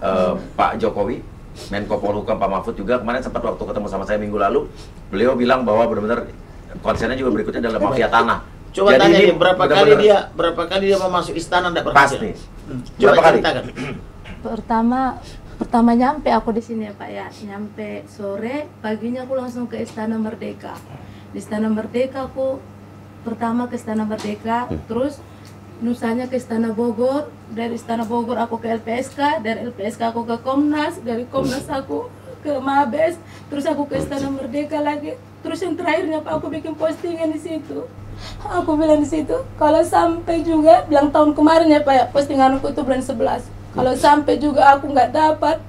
[SPEAKER 3] Pak Jokowi, Menko Polhukam Pak Mahfud juga kemarin sempat waktu ketemu sama saya minggu lalu, beliau bilang bahwa benar-benar konsennya juga berikutnya adalah mafia tanah.
[SPEAKER 1] Coba
[SPEAKER 3] Jadi
[SPEAKER 1] tanya
[SPEAKER 3] ini
[SPEAKER 1] dia berapa kali dia mau masuk istana tidak
[SPEAKER 3] pas
[SPEAKER 1] berhasil.
[SPEAKER 3] nih.
[SPEAKER 1] Coba
[SPEAKER 3] Berapa kali?
[SPEAKER 1] ceritakan.
[SPEAKER 6] Pertama nyampe aku di sini ya Pak ya, nyampe sore, paginya aku langsung ke Istana Merdeka. Di Istana Merdeka aku pertama ke Istana Merdeka, terus nusanya ke Istana Bogor, dari Istana Bogor aku ke LPSK, dari LPSK aku ke Komnas, dari Komnas aku ke Mabes, terus aku ke Istana Merdeka lagi, terus yang terakhirnya Pak aku bikin postingan di situ. Aku bilang di situ, kalau sampai juga, bilang tahun kemarin ya Pak ya, postingan aku itu bulan 11. Kalau sampai juga aku nggak dapat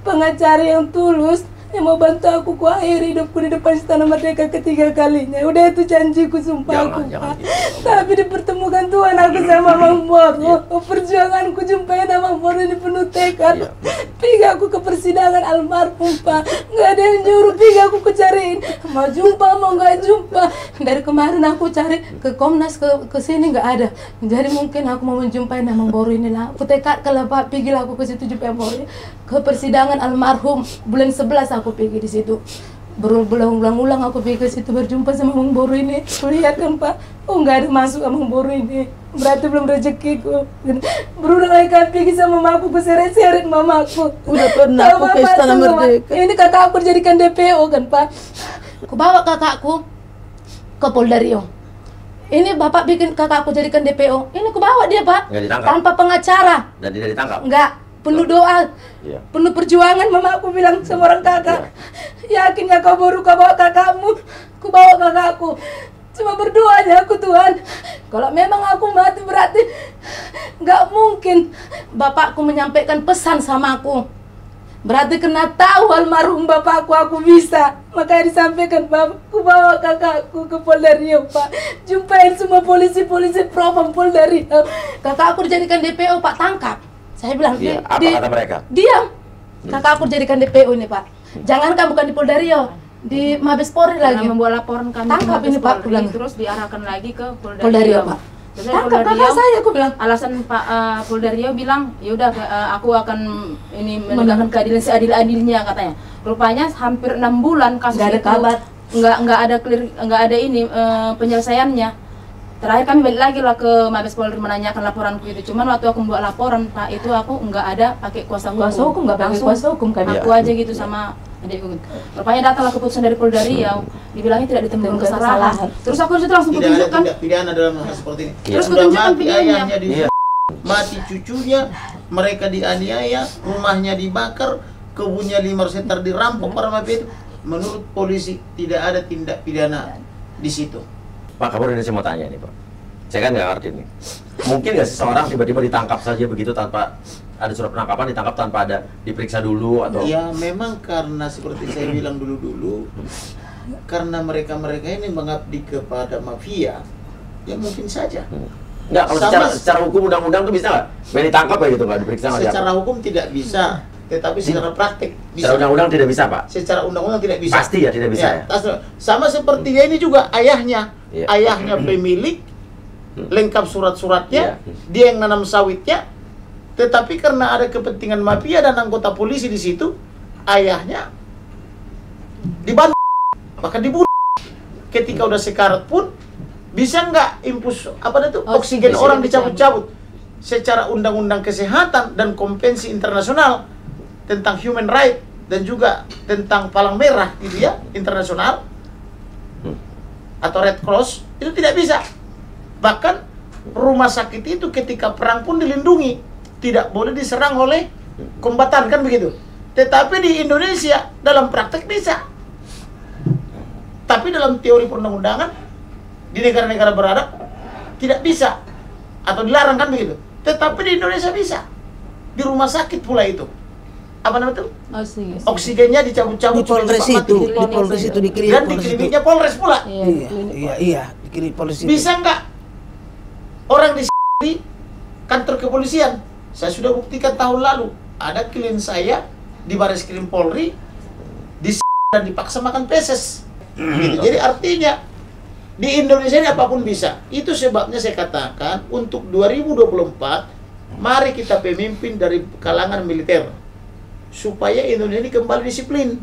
[SPEAKER 6] pengacara yang tulus yang mau bantu aku akhiri hidupku di depan Istana Merdeka ketiga kalinya. Udah itu janjiku, sumpah aku,
[SPEAKER 3] Jangan
[SPEAKER 6] Pak.
[SPEAKER 3] gitu.
[SPEAKER 6] Tapi dipertemukan Tuhan aku sama Mang Moro. Perjuanganku jumpai sama Mang Moro ini penuh tekad.
[SPEAKER 3] Iya.
[SPEAKER 6] Pergi aku ke persidangan almarhum, Pak. Nggak ada yang nyuruh, pergi aku cariin. Mau jumpa, mau nggak jumpa. Dari kemarin aku cari ke Komnas, ke sini nggak ada. Jadi mungkin aku mau menjumpai Mang Moro inilah. Aku tekad kalau Pak, pergilah aku ke situ jumpai Mang Moro. Ke persidangan almarhum bulan 11 aku pergi di situ. Berulang-ulang aku pergi ke situ berjumpa sama Mang Moro ini. Lihat kan Pak, oh nggak ada masuk sama Mang Moro ini. Berarti belum rezekiku. Berulang lagi kan pergi sama mamaku, ku seret-seret mamaku.
[SPEAKER 4] Udah pernah
[SPEAKER 6] Tahu
[SPEAKER 4] aku ke
[SPEAKER 6] Bapak
[SPEAKER 4] Istana
[SPEAKER 6] semua.
[SPEAKER 4] Merdeka.
[SPEAKER 6] Ini kakak aku dijadikan DPO kan Pak. Ku bawa kakakku ke Polda Riau. Ini Bapak bikin kakakku jadikan DPO. Ini ku bawa dia Pak.
[SPEAKER 3] Nggak ditangkap?
[SPEAKER 6] Tanpa pengacara.
[SPEAKER 3] Dan tidak ditangkap.
[SPEAKER 6] Enggak, penuh doa,
[SPEAKER 3] Iya.
[SPEAKER 6] penuh perjuangan. Mama aku bilang sama orang kakak, yakinnya kau baru kau bawa kakakmu, ku bawa kakakku. Cuma berdoa aja aku Tuhan, kalau memang aku mati berarti nggak mungkin bapakku menyampaikan pesan sama aku. Berarti kena tahu almarhum bapakku aku bisa. Makanya disampaikan bapakku bawa kakakku ke Polda Riau Pak. Jumpain semua polisi-polisi propam Polda Riau. Kakakku dijadikan DPO Pak, tangkap. Saya bilang,
[SPEAKER 3] Iya, apa kata mereka?
[SPEAKER 6] Diam. Kakak aku jadikan DPO ini Pak. Jangankan bukan di Polda Riau, di Mabes Polri
[SPEAKER 5] Karena
[SPEAKER 6] lagi.
[SPEAKER 5] membuat laporan kami
[SPEAKER 6] Tangkap
[SPEAKER 5] ke
[SPEAKER 6] ini,
[SPEAKER 5] Mabes
[SPEAKER 6] Pak,
[SPEAKER 5] Polri,
[SPEAKER 6] bilang.
[SPEAKER 5] terus diarahkan lagi ke
[SPEAKER 6] Polda Riau Pak.
[SPEAKER 5] Terus
[SPEAKER 6] Tangkap
[SPEAKER 5] Polda
[SPEAKER 6] kakak
[SPEAKER 5] Riau,
[SPEAKER 6] saya, aku bilang.
[SPEAKER 5] alasan Pak Polda Riau bilang, ya udah aku akan ini menegakkan keadilan seadil-adilnya katanya. Rupanya hampir 6 bulan kasus
[SPEAKER 6] Nggak ada
[SPEAKER 5] itu
[SPEAKER 6] kabar.
[SPEAKER 5] nggak ada clear, nggak ada ini penyelesaiannya. Terakhir kami balik lagi lah ke Mabes Polri menanyakan laporanku itu. Cuman waktu aku membuat laporan Pak itu aku nggak ada pakai kuasa hukum.
[SPEAKER 6] Kuasa hukum nggak pakai
[SPEAKER 5] Langsung
[SPEAKER 6] kuasa hukum kami.
[SPEAKER 5] Aku aja gitu sama adikku. Rupanya datanglah keputusan dari Polda Riau, dibilangnya tidak ditemukan
[SPEAKER 6] Ditemukan
[SPEAKER 5] kesalahan.
[SPEAKER 6] kesalahan.
[SPEAKER 5] Terus aku itu langsung
[SPEAKER 1] Tidak ada
[SPEAKER 5] tunjukkan.
[SPEAKER 1] tindak pidana dalam hal seperti ini.
[SPEAKER 5] Terus
[SPEAKER 1] Sudah
[SPEAKER 5] kutunjukkan
[SPEAKER 1] mati
[SPEAKER 5] videonya.
[SPEAKER 1] ayahnya di
[SPEAKER 3] Iya.
[SPEAKER 1] mati cucunya, mereka dianiaya, rumahnya dibakar, kebunnya 500 hektar dirampok para mafia itu. Menurut polisi tidak ada tindak pidana di situ.
[SPEAKER 3] Pak Kapolri, ini saya mau tanya nih Pak. Saya kan nggak ngerti nih. Mungkin nggak sih seorang tiba-tiba ditangkap saja begitu tanpa ada surat penangkapan, ditangkap tanpa ada diperiksa dulu atau?
[SPEAKER 1] Ya memang karena seperti saya bilang dulu, karena mereka-mereka ini mengabdi kepada mafia, ya mungkin saja.
[SPEAKER 3] Nggak, kalau secara hukum undang-undang tuh bisa nggak? Biar ditangkap ya gitu, nggak diperiksa nggak?
[SPEAKER 1] Secara hukum tidak bisa, tetapi secara praktik bisa.
[SPEAKER 3] Secara undang-undang tidak bisa Pak?
[SPEAKER 1] Secara undang-undang tidak bisa.
[SPEAKER 3] Pasti ya tidak bisa ya?
[SPEAKER 1] Sama seperti dia ini juga ayahnya,
[SPEAKER 3] Iya.
[SPEAKER 1] ayahnya pemilik, lengkap surat-suratnya, dia yang nanam sawitnya, tetapi karena ada kepentingan mafia dan anggota polisi di situ, ayahnya dibantu, bahkan dibunuh. Ketika udah sekarat pun, bisa nggak infus oksigen orang dicabut-cabut? Secara undang-undang kesehatan dan konvensi internasional tentang human right dan juga tentang palang merah gitu ya, internasional atau Red Cross, itu tidak bisa. Bahkan rumah sakit itu ketika perang pun dilindungi, tidak boleh diserang oleh kombatan, kan begitu. Tetapi di Indonesia dalam praktek bisa. Tapi dalam teori perundang-undangan di negara-negara beradab tidak bisa atau dilarang, kan begitu. Tetapi di Indonesia bisa. Di rumah sakit pula itu. Apa namanya itu? Oksigennya dicabut-cabut.
[SPEAKER 4] Di Polres itu, di Polres itu di klinik.
[SPEAKER 1] Dan di kliniknya Polres pula.
[SPEAKER 4] Iya, di klinik Polres itu.
[SPEAKER 1] Bisa nggak orang di kantor kepolisian? Saya sudah buktikan tahun lalu. Ada klien saya di Bareskrim Polri dan dipaksa makan peses. Gitu. Jadi artinya di Indonesia ini apapun bisa. Itu sebabnya saya katakan untuk 2024 mari kita pemimpin dari kalangan militer supaya Indonesia ini kembali disiplin.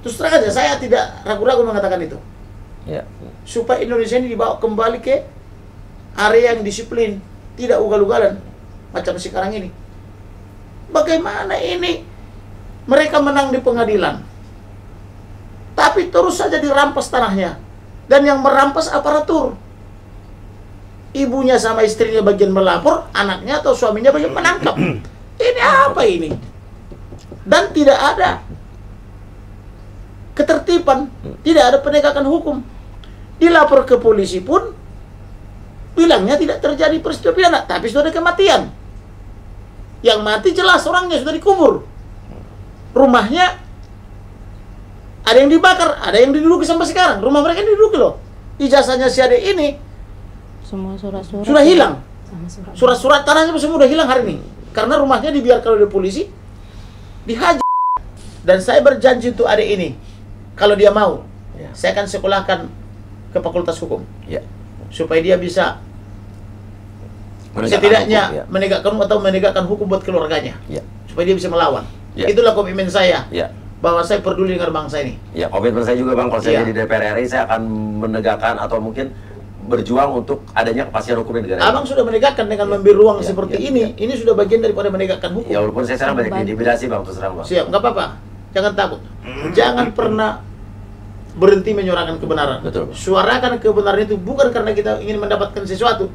[SPEAKER 1] Terus terang aja, saya tidak ragu-ragu mengatakan itu.
[SPEAKER 3] Ya.
[SPEAKER 1] Supaya Indonesia ini dibawa kembali ke area yang disiplin, tidak ugal-ugalan macam sekarang ini. Bagaimana ini mereka menang di pengadilan, tapi terus saja dirampas tanahnya, dan yang merampas aparatur. Ibunya sama istrinya bagian melapor, anaknya atau suaminya bagian menangkap. Ini apa ini? Dan tidak ada ketertiban, tidak ada penegakan hukum. Dilapor ke polisi pun bilangnya tidak terjadi peristiwa pidana, tapi sudah ada kematian. Yang mati jelas orangnya sudah dikubur. Rumahnya ada yang dibakar, ada yang diduduki sampai sekarang. Rumah mereka diduduki loh. Ijazahnya si adik ini
[SPEAKER 5] Semua surat-surat
[SPEAKER 1] sudah hilang.
[SPEAKER 5] sama
[SPEAKER 1] Surat-surat tanahnya semua sudah hilang hari ini. Karena rumahnya dibiarkan oleh polisi, dihajar. Dan saya berjanji untuk adik ini, kalau dia mau, saya akan sekolahkan ke Fakultas Hukum.
[SPEAKER 3] Ya.
[SPEAKER 1] Supaya dia bisa
[SPEAKER 3] Menegakkan
[SPEAKER 1] setidaknya
[SPEAKER 3] hukum, ya.
[SPEAKER 1] menegakkan hukum buat keluarganya.
[SPEAKER 3] Ya.
[SPEAKER 1] Supaya dia bisa melawan.
[SPEAKER 3] Ya.
[SPEAKER 1] Itulah komitmen saya.
[SPEAKER 3] Ya.
[SPEAKER 1] Bahwa saya peduli dengan bangsa ini.
[SPEAKER 3] Ya, komitmen saya juga Bang, kalau saya
[SPEAKER 1] Iya.
[SPEAKER 3] jadi DPR RI, saya akan menegakkan atau mungkin berjuang untuk adanya kepastian hukum di negara ini.
[SPEAKER 1] Abang sudah menegakkan dengan memberi ruang
[SPEAKER 3] Ya,
[SPEAKER 1] seperti
[SPEAKER 3] ya,
[SPEAKER 1] ini.
[SPEAKER 3] ya.
[SPEAKER 1] Ini sudah bagian daripada menegakkan hukum.
[SPEAKER 3] Ya, walaupun saya sekarang banyak diintimidasi Bang, terus terang Bang.
[SPEAKER 1] Siap, nggak apa-apa. Jangan takut. Jangan pernah berhenti menyuarakan kebenaran.
[SPEAKER 3] Betul.
[SPEAKER 1] Suarakan kebenaran itu bukan karena kita ingin mendapatkan sesuatu,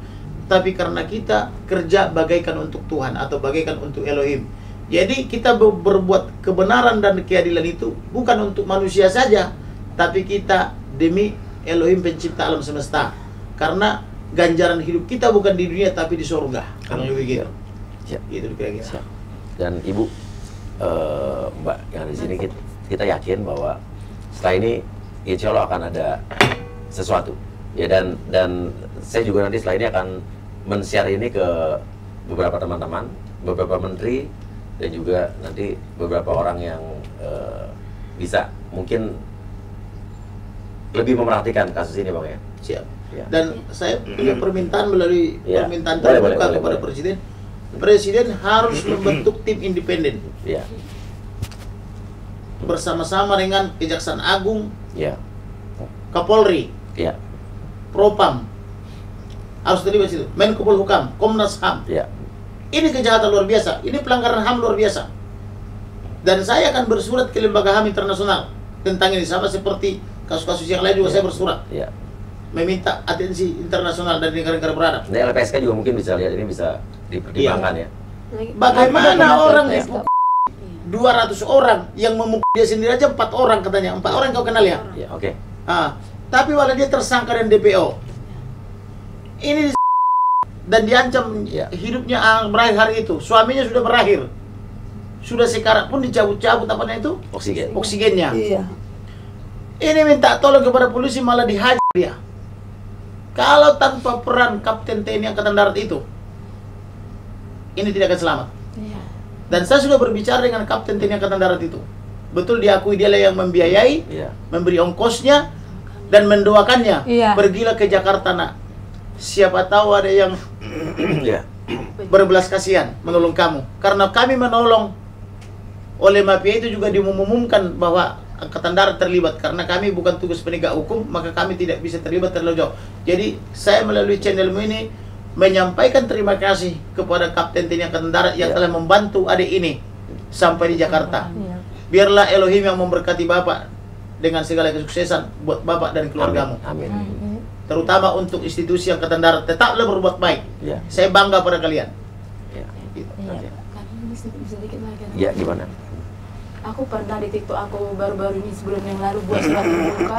[SPEAKER 1] tapi karena kita kerja bagaikan untuk Tuhan atau bagaikan untuk Elohim. Jadi kita berbuat kebenaran dan keadilan itu bukan untuk manusia saja, tapi kita demi Elohim pencipta alam semesta. Karena ganjaran hidup kita bukan di dunia tapi di surga. Karena begitu.
[SPEAKER 3] Siap.
[SPEAKER 1] Gitu kira-kira.
[SPEAKER 3] Dan Ibu, Mbak yang di sini, kita yakin bahwa setelah ini insya Allah akan ada sesuatu. Ya, dan saya juga nanti setelah ini akan men-share ini ke beberapa teman-teman, beberapa menteri, dan juga nanti beberapa orang yang bisa mungkin lebih memerhatikan kasus ini Bang ya.
[SPEAKER 1] Siap.
[SPEAKER 3] Ya.
[SPEAKER 1] Dan saya punya permintaan melalui
[SPEAKER 3] Ya.
[SPEAKER 1] permintaan
[SPEAKER 3] Boleh,
[SPEAKER 1] terbuka
[SPEAKER 3] boleh,
[SPEAKER 1] kepada
[SPEAKER 3] boleh.
[SPEAKER 1] Presiden. Presiden harus membentuk tim independen
[SPEAKER 3] Ya.
[SPEAKER 1] bersama-sama dengan Kejaksaan Agung,
[SPEAKER 3] Ya.
[SPEAKER 1] Kapolri,
[SPEAKER 3] Ya.
[SPEAKER 1] Propam, harus terlibat situ. Menko Polhukam, Komnas HAM.
[SPEAKER 3] Ya.
[SPEAKER 1] Ini kejahatan luar biasa. Ini pelanggaran HAM luar biasa. Dan saya akan bersurat ke lembaga HAM internasional tentang ini, sama seperti kasus-kasus yang lain juga saya bersurat.
[SPEAKER 3] Ya.
[SPEAKER 1] meminta atensi internasional dari negara-negara beradab.
[SPEAKER 3] Nah, LPSK juga mungkin bisa lihat ini, bisa dipertimbangkan ya.
[SPEAKER 1] Bagaimana orang dipukul 200 orang yang memukul dia sendiri aja 4 orang katanya, 4 orang kau kenal ya?
[SPEAKER 3] Ya, oke.
[SPEAKER 1] Tapi walau dia tersangka dan DPO, ini dan diancam hidupnya berakhir hari itu. Suaminya sudah berakhir, sudah sekarat pun dicabut-cabut apanya itu oksigennya.
[SPEAKER 4] Iya.
[SPEAKER 1] Ini minta tolong kepada polisi malah dihajar dia. Kalau tanpa peran Kapten TNI Angkatan Darat itu, ini tidak akan selamat. Dan saya sudah berbicara dengan Kapten TNI Angkatan Darat itu. Betul diakui dialah yang membiayai, memberi ongkosnya, dan mendoakannya. Pergilah ke Jakarta nak. Siapa tahu ada yang berbelas kasihan menolong kamu. Karena kami menolong oleh mafia itu juga diumumkan bahwa Angkatan Darat terlibat. Karena kami bukan tugas penegak hukum, maka kami tidak bisa terlibat terlalu jauh. Jadi saya melalui channelmu ini menyampaikan terima kasih kepada Kapten TNI Angkatan Darat yang telah membantu adik ini sampai di Jakarta. Biarlah Elohim yang memberkati Bapak dengan segala kesuksesan buat Bapak dan keluargamu.
[SPEAKER 3] Amin.
[SPEAKER 1] Terutama untuk institusi Angkatan Darat, tetaplah berbuat baik. Saya bangga pada kalian.
[SPEAKER 5] Sedikit lagi.
[SPEAKER 3] Ya, gimana?
[SPEAKER 5] Aku pernah di TikTok aku baru-baru ini sebulan yang lalu buat surat terbuka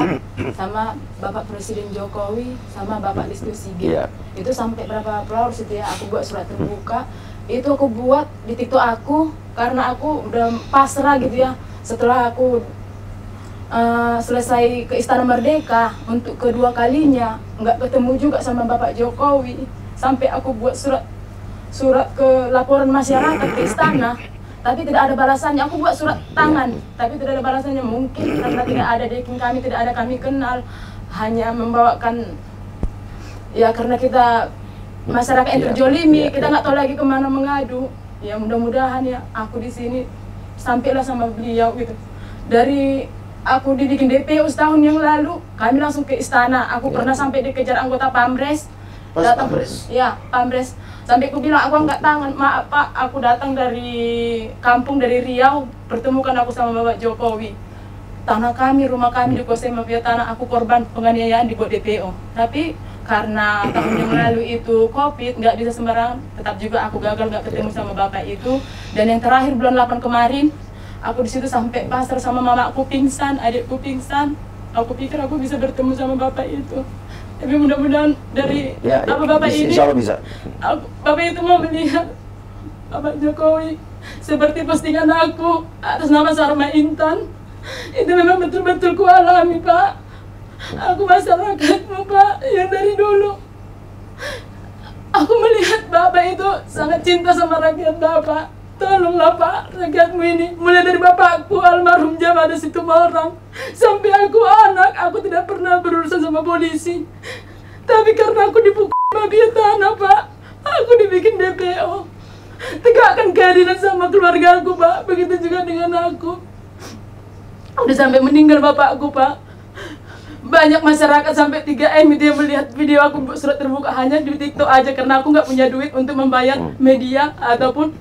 [SPEAKER 5] sama Bapak Presiden Jokowi sama Bapak Listio Sigit. Itu sampai berapa followers itu ya, aku buat surat terbuka. Itu aku buat di TikTok aku karena aku udah pasrah gitu ya. Setelah aku selesai ke Istana Merdeka untuk kedua kalinya nggak ketemu juga sama Bapak Jokowi, sampai aku buat surat ke laporan masyarakat ke istana, tapi tidak ada balasannya. Aku buat surat tangan, tapi tidak ada balasannya. Mungkin karena tidak ada backing kami, tidak ada kami kenal, hanya membawakan ya karena kita masyarakat yang terjolimi, kita nggak tahu lagi kemana mengadu. Ya mudah-mudahan ya aku di sini sampailah sama beliau gitu. Dari aku dibikin DPO setahun yang lalu, kami langsung ke istana. Aku pernah sampai dikejar anggota Pamres. Datang, ya Pamres. Sampai aku bilang aku angkat tangan, maaf Pak, aku datang dari kampung dari Riau, pertemukan aku sama Bapak Jokowi. Tanah kami, rumah kami dikuasai mafia tanah, aku korban penganiayaan di DPO. Tapi karena tahun yang lalu itu COVID, nggak bisa sembarangan, tetap juga aku gagal nggak ketemu sama Bapak itu. Dan yang terakhir bulan 8 kemarin, aku di situ sampai pasar sama mamaku pingsan, adikku pingsan. Aku pikir aku bisa bertemu sama Bapak itu. Tapi mudah-mudahan dari Bapak ini,
[SPEAKER 3] insya Allah bisa.
[SPEAKER 5] Bapak itu mau melihat Bapak Jokowi seperti postingan aku atas nama Sarma Intan. Itu memang betul-betul ku alami, Pak. Aku masyarakatmu, Pak, yang dari dulu. Aku melihat Bapak itu sangat cinta sama rakyat Bapak. Tolonglah Pak, rakyatmu ini, mulai dari bapakku almarhum Jamada Situmorang sampai aku anak, aku tidak pernah berurusan sama polisi. Tapi karena aku dipukul mafia tanah Pak, aku dibikin DPO. Tegakkan keadilan sama keluarga aku Pak, begitu juga dengan aku. Udah sampai meninggal bapakku Pak. Banyak masyarakat sampai 3M itu yang melihat video aku surat terbuka hanya di TikTok aja karena aku nggak punya duit untuk membayar media ataupun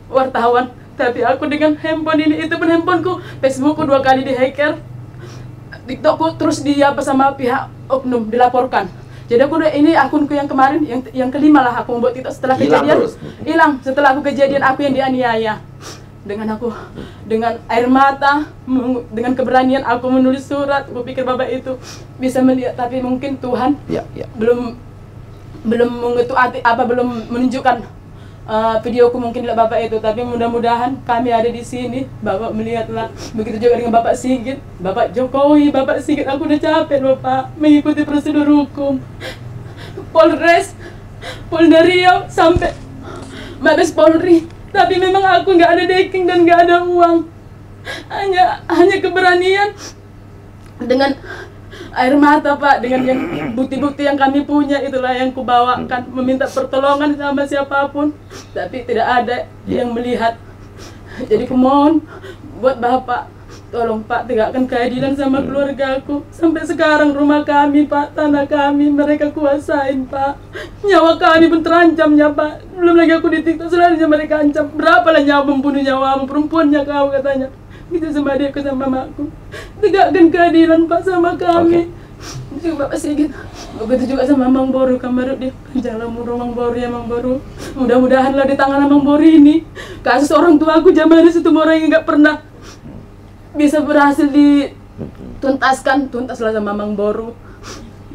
[SPEAKER 5] wartawan. Tapi aku dengan handphone ini, itu pun handphoneku, Facebookku 2 kali dihacker, TikTokku terus sama pihak oknum dilaporkan. Jadi aku udah, ini akunku yang kemarin, yang kelima lah aku membuat TikTok setelah kejadian hilang. Setelah aku kejadian aku yang dianiaya. Dengan air mata, dengan keberanian aku menulis surat. Aku pikir Bapak itu bisa melihat, tapi mungkin Tuhan belum mengetuk hati, belum menunjukkan videoku mungkin tidak Bapak itu. Tapi mudah-mudahan kami ada di sini, Bapak melihatlah. Begitu juga dengan Bapak Sigit, Bapak Jokowi, Bapak Sigit. Aku udah capek Bapak mengikuti prosedur hukum Polres, Polda Riau sampai Mabes Polri. Tapi memang aku nggak ada backing dan nggak ada uang. Hanya keberanian dengan air mata Pak, dengan yang bukti-bukti yang kami punya, itulah yang kubawakan, meminta pertolongan sama siapapun, tapi tidak ada yang melihat. Jadi kumohon buat Bapak, tolong Pak tegakkan keadilan sama keluarga aku. Sampai sekarang rumah kami Pak, tanah kami mereka kuasain Pak. Nyawa kami pun terancamnya Pak. Belum lagi aku di TikTok selalu mereka ancam, berapalah nyawa membunuh nyawamu, perempuannya kau katanya. Gitu sama adikku sama mamaku. Tegakkan keadilan Pak sama kami. Bapak Sigit,
[SPEAKER 2] Begitu juga sama Mang Boru kemarin di penjara muru Mang Boru ya Mang Boru. Mudah-mudahan lah di tangan Mang Boru ini kasus orang tua aku zaman itu orang yang nggak pernah bisa berhasil tuntaslah sama Mang Boru.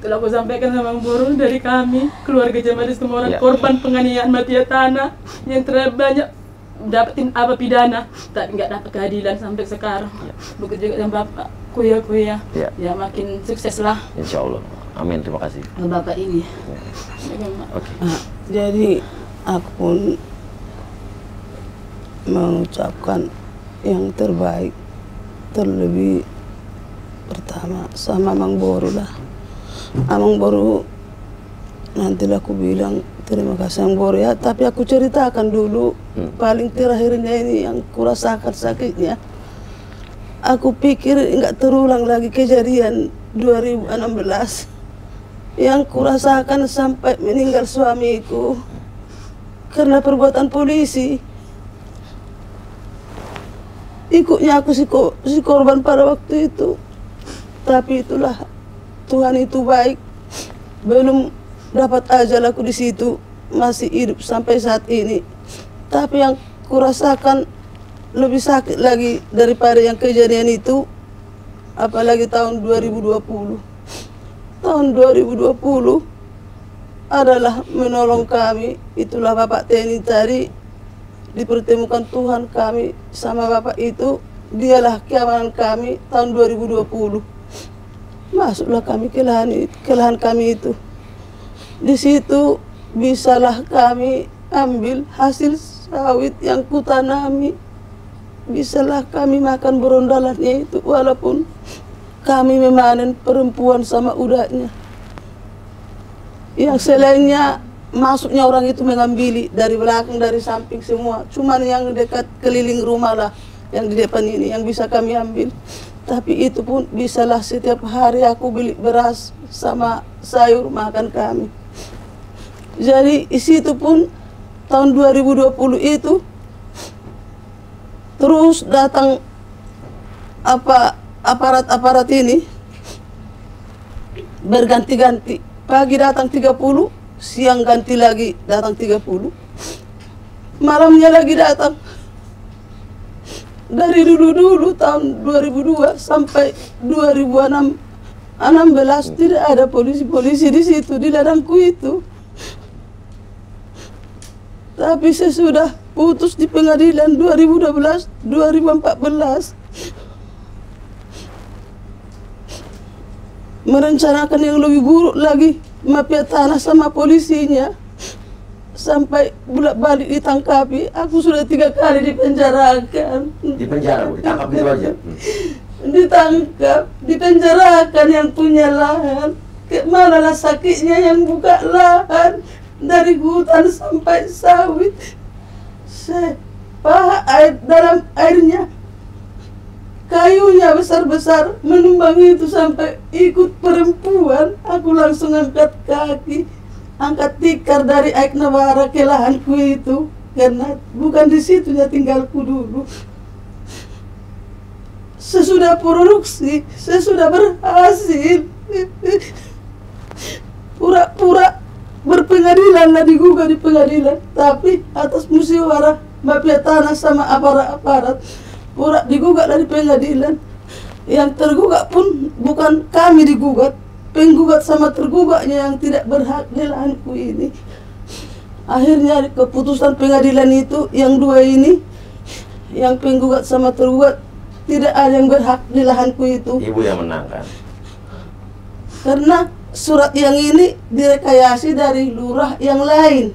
[SPEAKER 2] Itulah aku sampaikan sama Mang Boru dari kami keluarga Jamaris semua orang korban penganiayaan mafia tanah yang terbanyak dapetin apa pidana tapi nggak dapat keadilan sampai sekarang. Begitu juga sama Bapak Kuya ya makin sukses lah.
[SPEAKER 3] Insya Allah. Amin, terima kasih.
[SPEAKER 2] Bapak ini.
[SPEAKER 3] Oke.
[SPEAKER 4] Jadi aku pun mengucapkan yang terbaik, terlebih pertama sama Mang Boru lah. Mang Boru nantilah aku bilang terima kasih Mang Boru ya, tapi aku ceritakan dulu paling terakhirnya ini yang kurasakan sakitnya. Aku pikir nggak terulang lagi kejadian 2016 yang kurasakan sampai meninggal suamiku karena perbuatan polisi. Ikutnya aku si korban pada waktu itu. Tapi itulah Tuhan itu baik. Belum dapat ajal aku di situ, masih hidup sampai saat ini. Tapi yang kurasakan lebih sakit lagi daripada yang kejadian itu, apalagi tahun 2020. Tahun 2020 adalah menolong kami. Itulah Bapak TNI tadi, dipertemukan Tuhan kami sama Bapak itu. Dialah keamanan kami tahun 2020. Masuklah kami ke lahan kami itu. Di situ bisalah kami ambil hasil sawit yang kutanami. Bisalah kami makan berondalannya itu, walaupun kami memanen perempuan sama udahnya. Yang selainnya masuknya orang itu mengambil dari belakang, dari samping semua. Cuman yang dekat keliling rumah lah, yang di depan ini yang bisa kami ambil. Tapi itu pun bisalah setiap hari aku beli beras sama sayur makan kami. Jadi situ pun tahun 2020 itu terus datang aparat ini berganti-ganti. Pagi datang 30, siang ganti lagi datang 30, malamnya lagi datang. Dari dulu tahun 2002 sampai 2016 tidak ada polisi di situ di ladangku itu. Tapi sesudah putus di pengadilan 2012, 2014 merencanakan yang lebih buruk lagi, mafia tanah sama polisinya. Sampai bolak-balik ditangkapi, aku sudah 3 kali dipenjarakan.
[SPEAKER 3] Di penjara, Bu? Ditangkap gitu aja?
[SPEAKER 4] Ditangkap, dipenjarakan yang punya lahan. Manalah sakitnya yang buka lahan. Dari hutan sampai sawit. Paha air dalam airnya. Kayunya besar-besar, menumbang itu sampai ikut perempuan. Aku langsung angkat kaki, angkat tikar dari Aik Nawara ke lahanku itu, karena bukan di situnya tinggalku dulu. Sesudah produksi, sesudah berhasil, pura-pura berpengadilan lah, digugat di pengadilan, tapi atas musyawarah mafia tanah sama aparat, pura digugat dari pengadilan. Yang tergugat pun bukan kami digugat, penggugat sama tergugatnya yang tidak berhak di lahanku ini. Akhirnya keputusan pengadilan itu yang 2 ini, yang penggugat sama tergugat tidak ada yang berhak di lahanku itu.
[SPEAKER 3] Ibu yang menang kan?
[SPEAKER 4] Karena surat yang ini direkayasi dari lurah yang lain.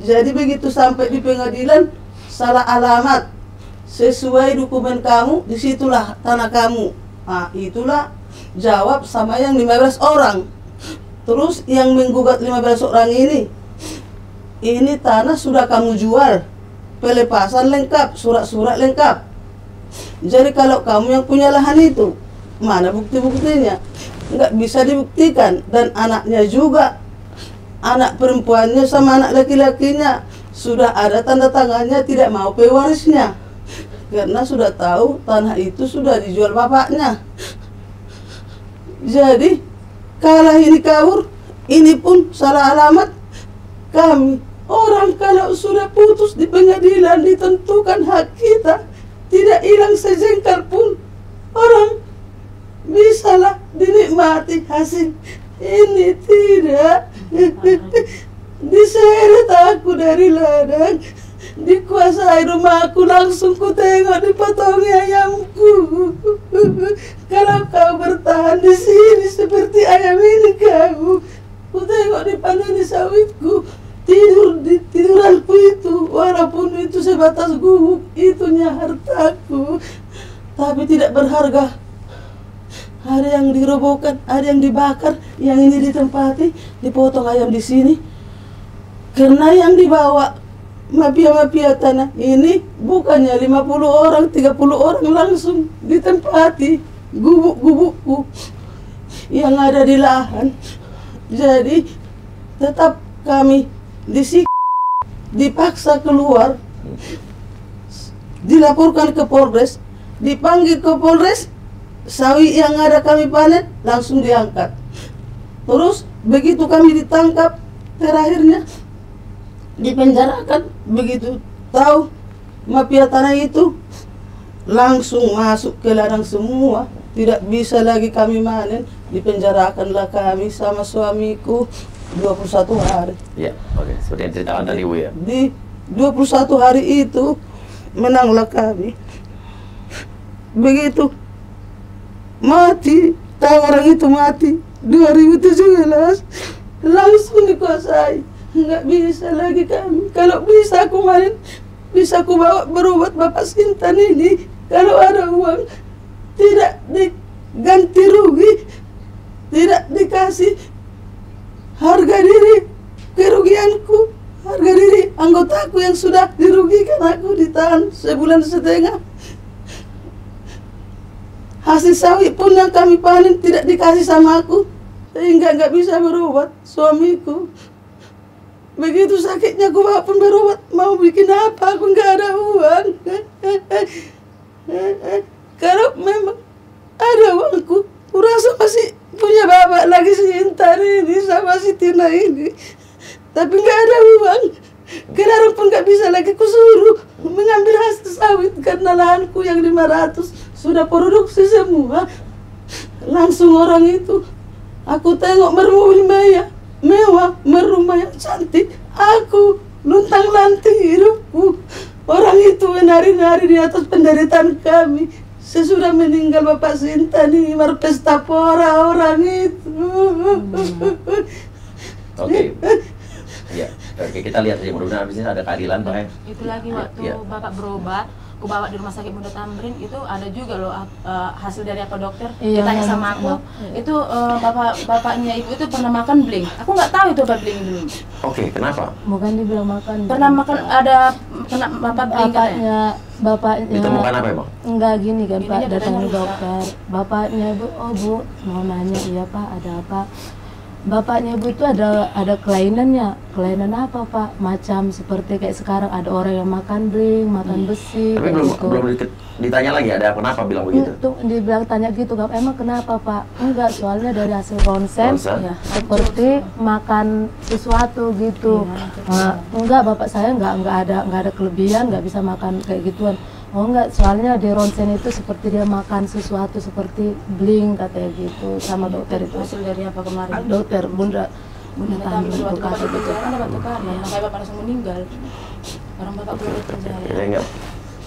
[SPEAKER 4] Jadi begitu sampai di pengadilan salah alamat, sesuai dokumen kamu, disitulah tanah kamu. Nah, itulah jawab sama yang 15 orang. Terus yang menggugat 15 orang ini tanah sudah kamu jual, pelepasan lengkap, surat-surat lengkap. Jadi kalau kamu yang punya lahan itu, mana bukti-buktinya? Nggak bisa dibuktikan. Dan anaknya juga, anak perempuannya sama anak laki-lakinya sudah ada tanda tangannya tidak mau pewarisnya, karena sudah tahu tanah itu sudah dijual bapaknya. Jadi kalah ini kabur, ini pun salah alamat kami. Orang kalau sudah putus di pengadilan ditentukan hak kita, tidak hilang sejengkal pun. Orang bisalah dinikmati hasil. Ini tidak. Diseret aku dari ladang, dikuasai rumahku, langsung ku tengok dipotongi ayamku. Kalau kau bertahan di sini seperti ayam ini kau, ku tengok dipaneni sawitku, tidur di tiduranku itu, walaupun itu sebatas gubuk, itunya hartaku, tapi tidak berharga. Ada yang dirobohkan, ada yang dibakar, yang ini ditempati, dipotong ayam di sini. Karena yang dibawa mafia-mafia tanah ini bukannya 50 orang, 30 orang langsung ditempati gubuk-gubukku yang ada di lahan. Jadi tetap kami dipaksa keluar, dilaporkan ke Polres, dipanggil ke Polres, sawi yang ada kami panen langsung diangkat. Terus begitu kami ditangkap, terakhirnya dipenjarakan. Begitu tahu mafia tanah itu langsung masuk ke ladang semua, tidak bisa lagi kami manen, dipenjarakanlah kami sama suamiku 21 hari.
[SPEAKER 3] Ya, oke. Seperti yang ceritakan tadi Bu ya.
[SPEAKER 4] Di 21 hari itu menanglah kami. Begitu mati, tahu orang itu mati 2017, langsung dikuasai. Nggak bisa lagi kami. Kalau bisa aku main, bisa aku bawa berobat Bapak Sintan ini. Kalau ada uang, tidak diganti rugi, tidak dikasih harga diri kerugianku, harga diri anggotaku yang sudah dirugikan aku, ditahan sebulan setengah. Hasil sawit pun yang kami panen tidak dikasih sama aku, sehingga nggak bisa berobat suamiku. Begitu sakitnya aku bawa pun berobat, mau bikin apa, aku nggak ada uang. Kalau memang ada uangku, aku rasa masih punya bapak lagi si Intan ini sama si Tina ini. Tapi nggak ada uang, kenapa pun nggak bisa lagi kusuruh mengambil hasil sawit karena lahanku yang 500 sudah produksi semua. Langsung orang itu, aku tengok bermobil mewah, merumah yang cantik, aku luntang-lanting hidupku. Orang itu menari-nari di atas penderitaan kami. Sesudah meninggal Bapak Sintan ini, pesta pora orang itu.
[SPEAKER 3] Oke. Ya, oke, kita lihat aja, mudah-mudahan habis ini ada keadilan Pak.
[SPEAKER 5] Itu lagi waktu Bapak berobat, aku bawa di rumah sakit Bunda Tamrin, itu ada juga loh hasil dari apa dokter.
[SPEAKER 6] Iya,
[SPEAKER 5] Ditanya sama aku, itu bapaknya ibu itu pernah makan bling. Aku nggak tahu itu apa bling dulu.
[SPEAKER 3] Oke, kenapa?
[SPEAKER 6] Bukan dibilang makan.
[SPEAKER 5] Pernah makan, ada kena apa bling katanya.
[SPEAKER 6] Bapaknya
[SPEAKER 3] Ditemukan apa emang?
[SPEAKER 6] enggak gini kan Pak,
[SPEAKER 5] Ininya
[SPEAKER 6] datang
[SPEAKER 5] dadanya
[SPEAKER 6] ke dokter. Bapaknya Bu, oh Bu, mau nanya, iya Pak, ada apa? Bapaknya Bu itu ada kelainannya. Kelainan apa Pak? Macam seperti kayak sekarang ada orang yang makan bling, makan besi.
[SPEAKER 3] Tapi belum ditanya lagi ada kenapa bilang begitu?
[SPEAKER 6] Itu dibilang tanya gitu, emang kenapa Pak? Enggak, soalnya dari hasil ronsen
[SPEAKER 3] Ya.
[SPEAKER 6] seperti makan sesuatu gitu. Enggak, bapak saya enggak ada kelebihan, enggak bisa makan kayak gituan. Oh enggak, soalnya di ronsen itu seperti dia makan sesuatu seperti bling katanya gitu sama dokter itu.
[SPEAKER 5] Hasil dari apa kemarin?
[SPEAKER 6] Dokter Bunda
[SPEAKER 5] Tamrin
[SPEAKER 6] Tamrin
[SPEAKER 5] waktu
[SPEAKER 6] itu
[SPEAKER 5] Bapak
[SPEAKER 6] kasih
[SPEAKER 5] betul kan dapat tukar ya,
[SPEAKER 6] Iya.
[SPEAKER 5] makanya Bapak langsung meninggal. Orang Bapak keluar dari penjara.
[SPEAKER 3] Ya, enggak.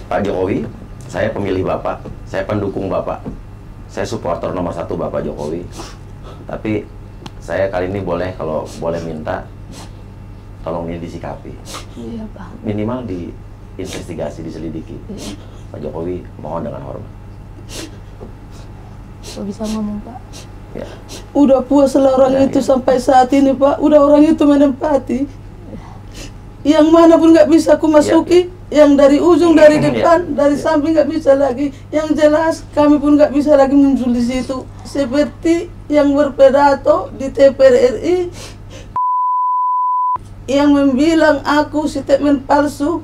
[SPEAKER 3] Pak Jokowi, saya pemilih Bapak, saya pendukung Bapak, saya supporter nomor 1 Bapak Jokowi. Tapi saya kali ini kalau boleh minta, tolong ini disikapi.
[SPEAKER 6] Iya Pak.
[SPEAKER 3] Minimal diinvestigasi, diselidiki.
[SPEAKER 6] Iya.
[SPEAKER 3] Pak Jokowi mohon dengan hormat.
[SPEAKER 6] Kok bisa ngomong Pak?
[SPEAKER 3] Ya.
[SPEAKER 4] Udah puas lah orang
[SPEAKER 3] Ya,
[SPEAKER 4] itu
[SPEAKER 3] ya.
[SPEAKER 4] sampai saat ini Pak. Udah orang itu menempati. Yang mana pun nggak bisa aku masuki. Yang dari ujung, dari
[SPEAKER 3] Ya.
[SPEAKER 4] depan, dari samping nggak bisa lagi. Yang jelas kami pun nggak bisa lagi muncul di situ. Seperti yang berpidato di TPR RI yang membilang aku statement palsu,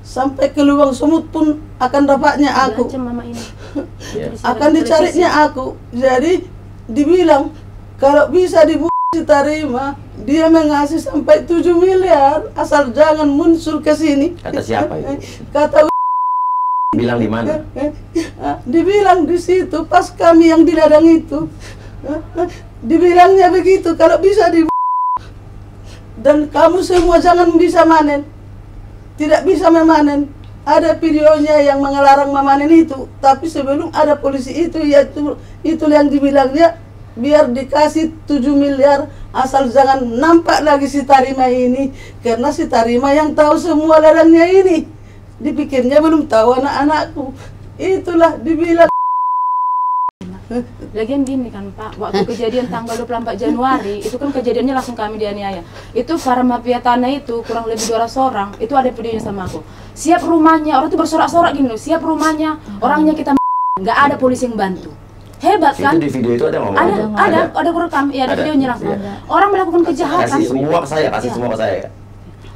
[SPEAKER 4] sampai ke lubang semut pun akan dapatnya aku.
[SPEAKER 5] Diancam mama ini.
[SPEAKER 3] Ya.
[SPEAKER 4] Akan dicarinya aku. Jadi dibilang kalau bisa dibunuh terima, dia mengasih sampai 7 miliar asal jangan muncul ke sini.
[SPEAKER 3] Kata siapa itu?
[SPEAKER 4] Kata
[SPEAKER 3] Bilang di mana?
[SPEAKER 4] dibilang di situ pas kami yang di ladang itu. Dibilangnya begitu, kalau bisa dan kamu semua jangan bisa manen. Tidak bisa memanen. Ada videonya yang mengelarang memanen itu, tapi sebelum ada polisi itu, ya itu yang dibilang dia biar dikasih 7 miliar asal jangan nampak lagi si Tarima ini, karena si Tarima yang tahu semua ladangnya ini. Dipikirnya belum tahu anak-anakku. Itulah dibilang.
[SPEAKER 5] Lagian gini kan Pak, waktu kejadian tanggal 24 Januari itu kan kejadiannya langsung kami dianiaya. Itu para mafia tanah itu kurang lebih 200 orang, itu ada videonya sama aku. Siap rumahnya, orang itu bersorak-sorak gini loh, siap rumahnya, orangnya kita nggak ada polisi yang bantu. Hebat kan?
[SPEAKER 3] Itu di video itu ada ngomong?
[SPEAKER 5] Ada rekam, ya ada videonya langsung. Orang melakukan kejahatan.
[SPEAKER 3] Kasih semua ke saya, kasih semua ke saya.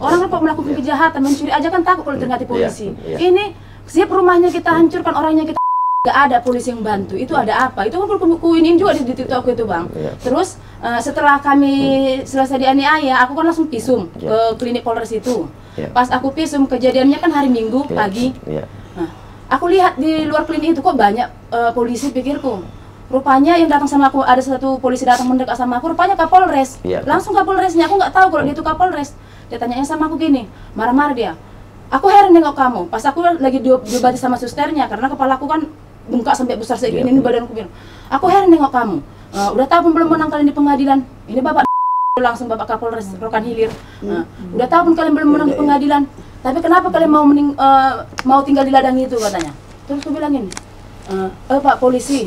[SPEAKER 5] Orang melakukan kejahatan, mencuri aja kan takut kalau ternyata polisi.
[SPEAKER 3] Iya.
[SPEAKER 5] Ini siap rumahnya kita hancurkan, orangnya kita nggak ada polisi yang bantu. Itu ada apa? Itu kan kuinin juga di TikTok itu Bang. Terus setelah kami selesai dianiaya, aku kan langsung visum ke klinik Polres itu. Pas aku visum, kejadiannya kan hari Minggu pagi. Nah, aku lihat di luar klinik itu kok banyak polisi, pikirku. Rupanya yang datang sama aku, ada satu polisi datang mendekat sama aku, rupanya Kapolres. Langsung Kapolresnya, aku nggak tahu kalau dia itu Kapolres. Dia tanyanya sama aku gini, marah-marah dia. Aku heran nengok kamu, pas aku lagi diobati sama susternya, karena kepala aku kan bengkak sampai besar segini, ini badanku bilang. Aku heran nengok kamu, udah tahu belum menang kalian di pengadilan? Ini Bapak langsung Bapak Kapolres Rokan Hilir. Udah tahu pun kalian belum menang di pengadilan, tapi kenapa kalian mau tinggal di ladang itu katanya? Terus aku bilang gini, Pak Polisi,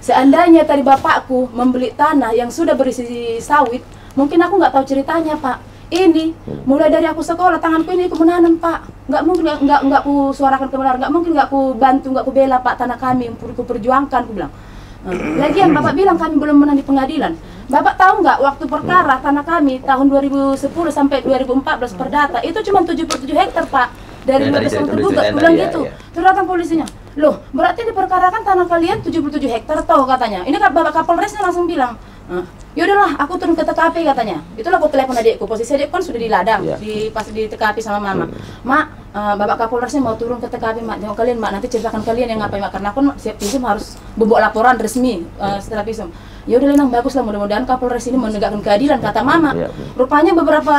[SPEAKER 5] seandainya tadi bapakku membeli tanah yang sudah berisi sawit, mungkin aku nggak tahu ceritanya Pak. Ini mulai dari aku sekolah, tanganku ini aku menanam Pak. Nggak mungkin nggak ku suarakan kebenaran, nggak mungkin nggak ku bantu, nggak ku bela Pak tanah kami yang ku perjuangkan, ku bilang. Lagian Bapak bilang kami belum menang di pengadilan. Bapak tahu nggak waktu perkara tanah kami tahun 2010 sampai 2014 perdata itu cuma 77 hektar Pak. Dari 15 tahun tergugat, bilang gitu. Terus datang polisinya, loh berarti diperkarakan tanah kalian 77 hektar toh katanya. Ini kan Bapak Kapolresnya langsung bilang, yaudahlah aku turun ke TKP katanya. Itulah aku telepon adikku, posisi adikku kan sudah di ladang, pas di TKP sama mama. Mak, Bapak Kapolresnya mau turun ke TKP Mak, jawab kalian Mak, nanti ceritakan kalian yang ngapain Mak, karena aku siap visum harus bobok laporan resmi setelah visum. Ya udah Lenang, bagus lah, mudah-mudahan Kapolres ini menegakkan keadilan kata mama. Rupanya beberapa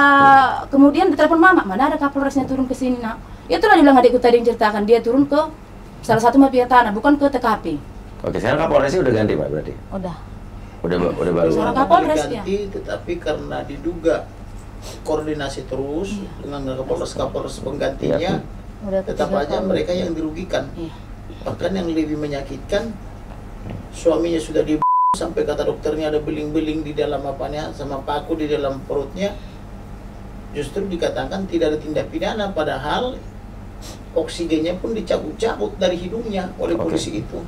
[SPEAKER 5] kemudian ditelepon mama, mana ada Kapolresnya turun ke sini Nak. Itulah dibilang adikku tadi yang ceritakan, dia turun ke salah satu mafia tanah, bukan ke TKP.
[SPEAKER 3] Oke, sekarang Kapolresnya udah ganti Pak berarti? Udah baru.
[SPEAKER 5] Seorang Kapolres
[SPEAKER 1] ganti, tetapi karena diduga koordinasi terus dengan Kapolres penggantinya, tetap aja mereka yang dirugikan. Bahkan yang lebih menyakitkan, suaminya sudah sampai kata dokternya ada beling-beling di dalam apanya, sama paku di dalam perutnya. Justru dikatakan tidak ada tindak pidana, padahal oksigennya pun dicabut-cabut dari hidungnya oleh polisi itu.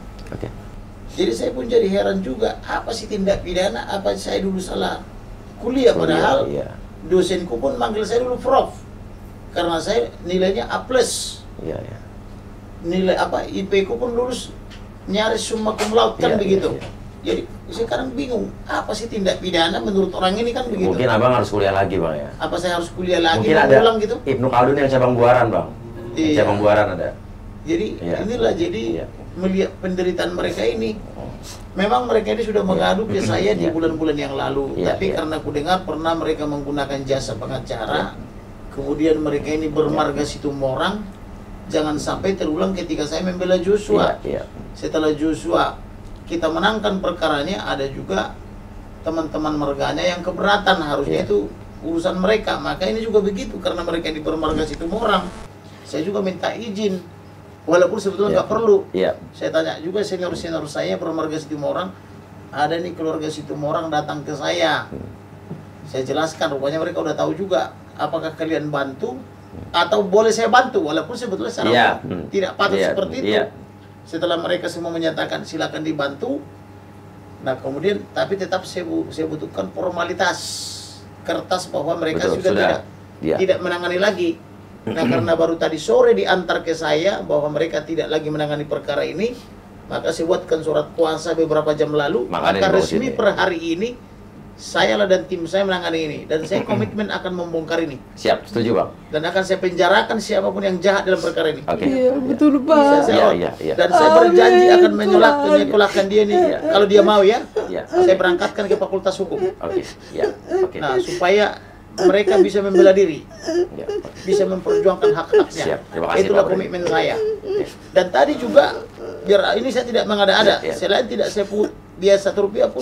[SPEAKER 1] Jadi saya pun jadi heran juga, apa sih tindak pidana? Apa saya dulu salah kuliah? Padahal dosenku pun manggil saya dulu Prof, karena saya nilainya A+. Nilai apa? IP ku pun lulus nyaris summa cum laude kan begitu. Jadi sekarang bingung, apa sih tindak pidana menurut orang ini kan begitu.
[SPEAKER 3] Mungkin abang harus kuliah lagi Bang ya.
[SPEAKER 1] Apa saya harus kuliah lagi?
[SPEAKER 3] Mungkin ada
[SPEAKER 1] ulang gitu?
[SPEAKER 3] Ibnu Khaldun yang cabang Buaran Bang. Cabang Buaran ada.
[SPEAKER 1] Jadi inilah melihat penderitaan mereka ini. Memang mereka ini sudah mengadu ke saya di bulan-bulan yang lalu, tapi karena aku dengar pernah mereka menggunakan jasa pengacara, kemudian mereka ini bermarga Situmorang, jangan sampai terulang ketika saya membela Joshua. Setelah Joshua kita menangkan perkaranya, ada juga teman-teman marganya yang keberatan, harusnya itu urusan mereka. Maka ini juga begitu, karena mereka di bermarga Situmorang, saya juga minta izin. Walaupun sebetulnya nggak perlu. Saya tanya juga senior-senior saya bermarga Situmorang, ada nih keluarga Situmorang datang ke saya. Saya jelaskan, rupanya mereka udah tahu juga apakah kalian bantu atau boleh saya bantu, walaupun sebetulnya secara tidak patut seperti itu. Setelah mereka semua menyatakan silakan dibantu, nah kemudian tapi tetap saya butuhkan formalitas kertas bahwa mereka sudah tidak menangani lagi. Nah karena baru tadi sore diantar ke saya bahwa mereka tidak lagi menangani perkara ini, maka saya buatkan surat kuasa beberapa jam lalu. Maka resmi per hari ini saya lah dan tim saya menangani ini, dan saya komitmen akan membongkar ini.
[SPEAKER 3] Siap, setuju Bang.
[SPEAKER 1] Dan akan saya penjarakan siapapun yang jahat dalam perkara ini.
[SPEAKER 3] Oke.
[SPEAKER 4] Iya, betul Pak.
[SPEAKER 3] Iya.
[SPEAKER 1] Dan saya berjanji akan menyekolahkan dia nih, kalau dia mau ya.
[SPEAKER 3] Iya.
[SPEAKER 1] Saya berangkatkan ke Fakultas Hukum.
[SPEAKER 3] Oke. Ya. Oke.
[SPEAKER 1] Nah, supaya mereka bisa membela diri,
[SPEAKER 3] Ya.
[SPEAKER 1] bisa memperjuangkan hak-haknya.
[SPEAKER 3] Siap. Terima kasih,
[SPEAKER 1] Itulah
[SPEAKER 3] Pak.
[SPEAKER 1] komitmen saya. Dan tadi juga, biar ini saya tidak mengada-ada,
[SPEAKER 3] Ya.
[SPEAKER 1] selain tidak saya biasa rupiah pun,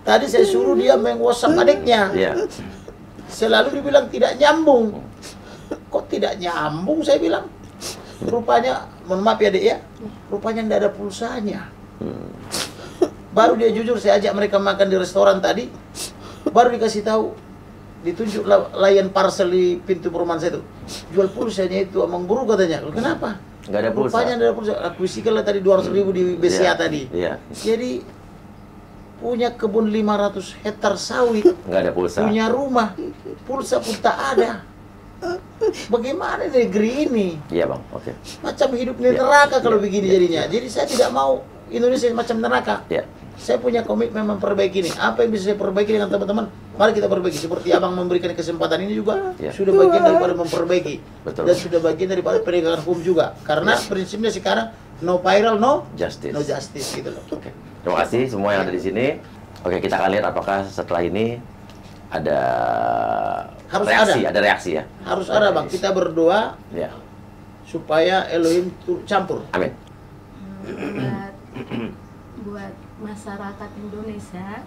[SPEAKER 1] tadi saya suruh dia meng-WhatsApp adiknya.
[SPEAKER 3] Iya.
[SPEAKER 1] Selalu dibilang tidak nyambung. Kok tidak nyambung, saya bilang. Rupanya, mohon maaf ya dek ya, rupanya tidak ada pulsanya. Baru dia jujur, saya ajak mereka makan di restoran tadi, baru dikasih tahu, ditunjuk layan parcel di pintu perumahan saya itu, jual pulsanya itu, Amang Guru katanya. Kenapa?
[SPEAKER 3] Nggak ada pulsa.
[SPEAKER 1] Rupanya tidak ada pulsa. Akuisikan lah tadi 200.000 di BCA tadi.
[SPEAKER 3] Iya.
[SPEAKER 1] Jadi punya kebun 500 hektar sawit,
[SPEAKER 3] Nggak ada pulsa.
[SPEAKER 1] punya rumah, pulsa pun tak ada. Bagaimana negeri ini?
[SPEAKER 3] Iya Bang. Oke.
[SPEAKER 1] Macam hidup di neraka kalau begini jadinya. Jadi saya tidak mau Indonesia macam neraka.
[SPEAKER 3] Ya.
[SPEAKER 1] Saya punya komitmen memperbaiki ini. Apa yang bisa saya perbaiki dengan teman-teman? Mari kita perbaiki. Seperti abang memberikan kesempatan ini juga,
[SPEAKER 3] Ya.
[SPEAKER 1] sudah bagian daripada memperbaiki.
[SPEAKER 3] Betul.
[SPEAKER 1] Dan sudah bagian daripada penegakan hukum juga. Karena prinsipnya sekarang no viral, no
[SPEAKER 3] Justice.
[SPEAKER 1] gitu loh.
[SPEAKER 3] Oke. Terima kasih semua yang ada di sini. Oke, kita akan lihat apakah setelah ini ada
[SPEAKER 1] Harus
[SPEAKER 3] ada reaksi ya.
[SPEAKER 1] Harus ada bang. Kita berdoa
[SPEAKER 3] Ya.
[SPEAKER 1] supaya Elohim campur.
[SPEAKER 3] Amin.
[SPEAKER 6] buat masyarakat Indonesia,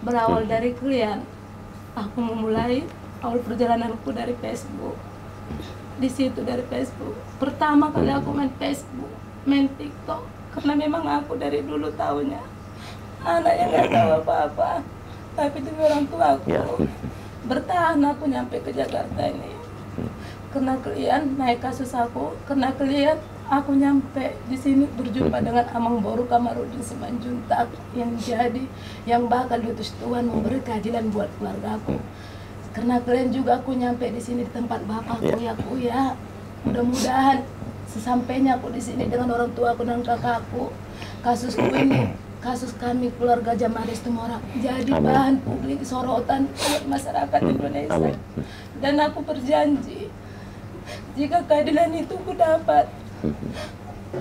[SPEAKER 6] berawal dari kalian, aku memulai awal perjalananku dari Facebook. Di situ dari Facebook, pertama kali aku main Facebook, main TikTok, karena memang aku dari dulu tahunya anak yang nggak tahu apa-apa, tapi demi orang tua aku
[SPEAKER 3] Ya.
[SPEAKER 6] bertahan aku nyampe ke Jakarta ini. Karena kalian naik kasus aku, karena kalian aku nyampe di sini berjumpa dengan Amang Boru Kamarudin Simanjuntak yang bakal diutus Tuhan memberi keadilan buat keluarga aku. Karena kalian juga aku nyampe di sini di tempat bapakku ya Kuya. Mudah-mudahan sesampainya aku di sini dengan orang tua aku dan kakakku, kasusku ini, kasus kami keluarga Jamaris Tumorang jadi bahan publik sorotan buat masyarakat Indonesia.
[SPEAKER 3] Amin.
[SPEAKER 6] Dan aku berjanji, jika keadilan itu ku dapat,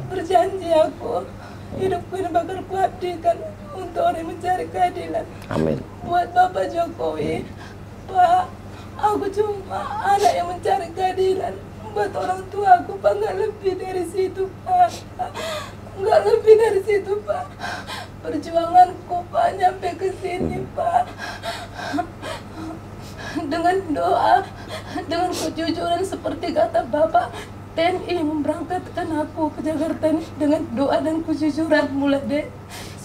[SPEAKER 6] berjanji aku hidupku ini bakal kuabdikan untuk orang yang mencari keadilan.
[SPEAKER 3] Amin.
[SPEAKER 6] Buat Bapak Jokowi, Pak, aku cuma anak yang mencari keadilan. Buat orang tua aku, Pak, nggak lebih dari situ, Pak. Nggak lebih dari situ, Pak. Perjuanganku, Pak, nyampe ke sini, Pak. Dengan doa, dengan kejujuran seperti kata Bapak TNI memberangkatkan aku ke Jakarta ini, dengan doa dan kejujuran mulai deh.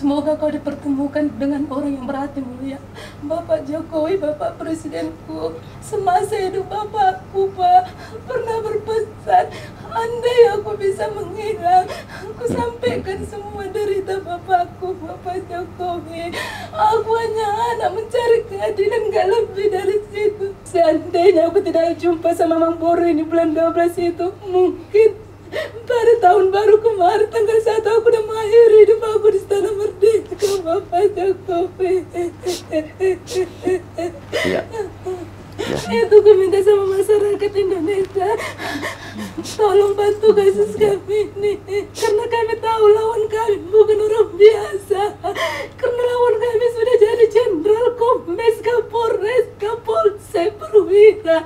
[SPEAKER 6] Semoga kau dipertemukan dengan orang yang berhati mulia. Bapak Jokowi, Bapak Presidenku, semasa hidup Bapakku, Pak, pernah berpesan, andai aku bisa menghilang, aku sampaikan semua derita Bapakku, Bapak Jokowi. Aku hanya anak mencari keadilan, gak lebih dari situ. Seandainya aku tidak jumpa sama Mang Boru ini bulan 12 itu, mungkin pada tahun baru kemarin tanggal 1 aku udah mengakhiri hidup aku di Istana Merdeka, Bapak Jokowi.
[SPEAKER 3] Iya.
[SPEAKER 6] Itu aku minta sama masyarakat Indonesia, tolong bantu kasus kami ini, karena kami tahu lawan kami bukan orang biasa, karena lawan kami sudah jadi Jenderal, Kombes, Kapolres, Kapolsek, Perwira.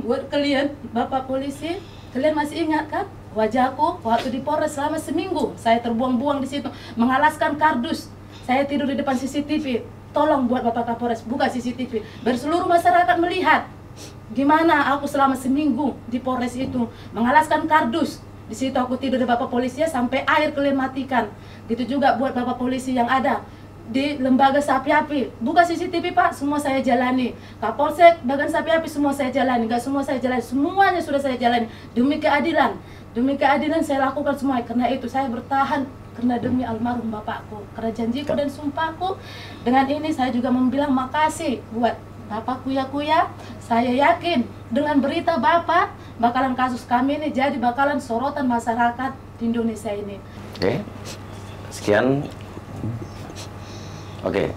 [SPEAKER 6] Buat kalian Bapak Polisi, kalian masih ingat kan wajahku waktu di Polres selama seminggu? Saya terbuang-buang di situ, mengalaskan kardus. Saya tidur di depan CCTV. Tolong buat Bapak Kapolres buka CCTV, biar seluruh masyarakat melihat gimana aku selama seminggu di Polres itu mengalaskan kardus. Di situ aku tidur di Bapak Polisi sampai air kalian matikan. Gitu juga buat Bapak Polisi yang ada di lembaga Sapi Api, buka CCTV Pak, semua saya jalani. Kapolsek, Bagan Sapi Api, semua saya jalani. Enggak semua saya jalani, semuanya sudah saya jalani. Demi keadilan saya lakukan semua. Karena itu saya bertahan, karena demi almarhum bapakku, karena janjiku dan sumpahku. Dengan ini saya juga membilang makasih buat Bapak Kuya-Kuya. Saya yakin dengan berita Bapak, bakalan kasus kami ini jadi bakalan sorotan masyarakat di Indonesia ini.
[SPEAKER 3] Oke. Sekian. Oke.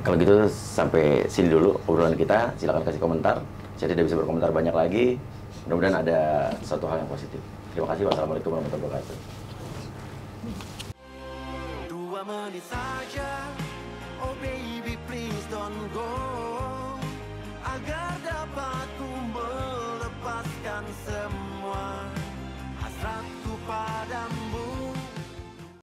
[SPEAKER 3] Kalau gitu sampai sini dulu obrolan kita. Silakan kasih komentar. Saya tidak bisa berkomentar banyak lagi. Mudah-mudahan ada suatu hal yang positif. Terima kasih. Wassalamualaikum warahmatullahi wabarakatuh.
[SPEAKER 7] 2 menit saja, oh baby please don't go, agar dapat ku melepaskan semua.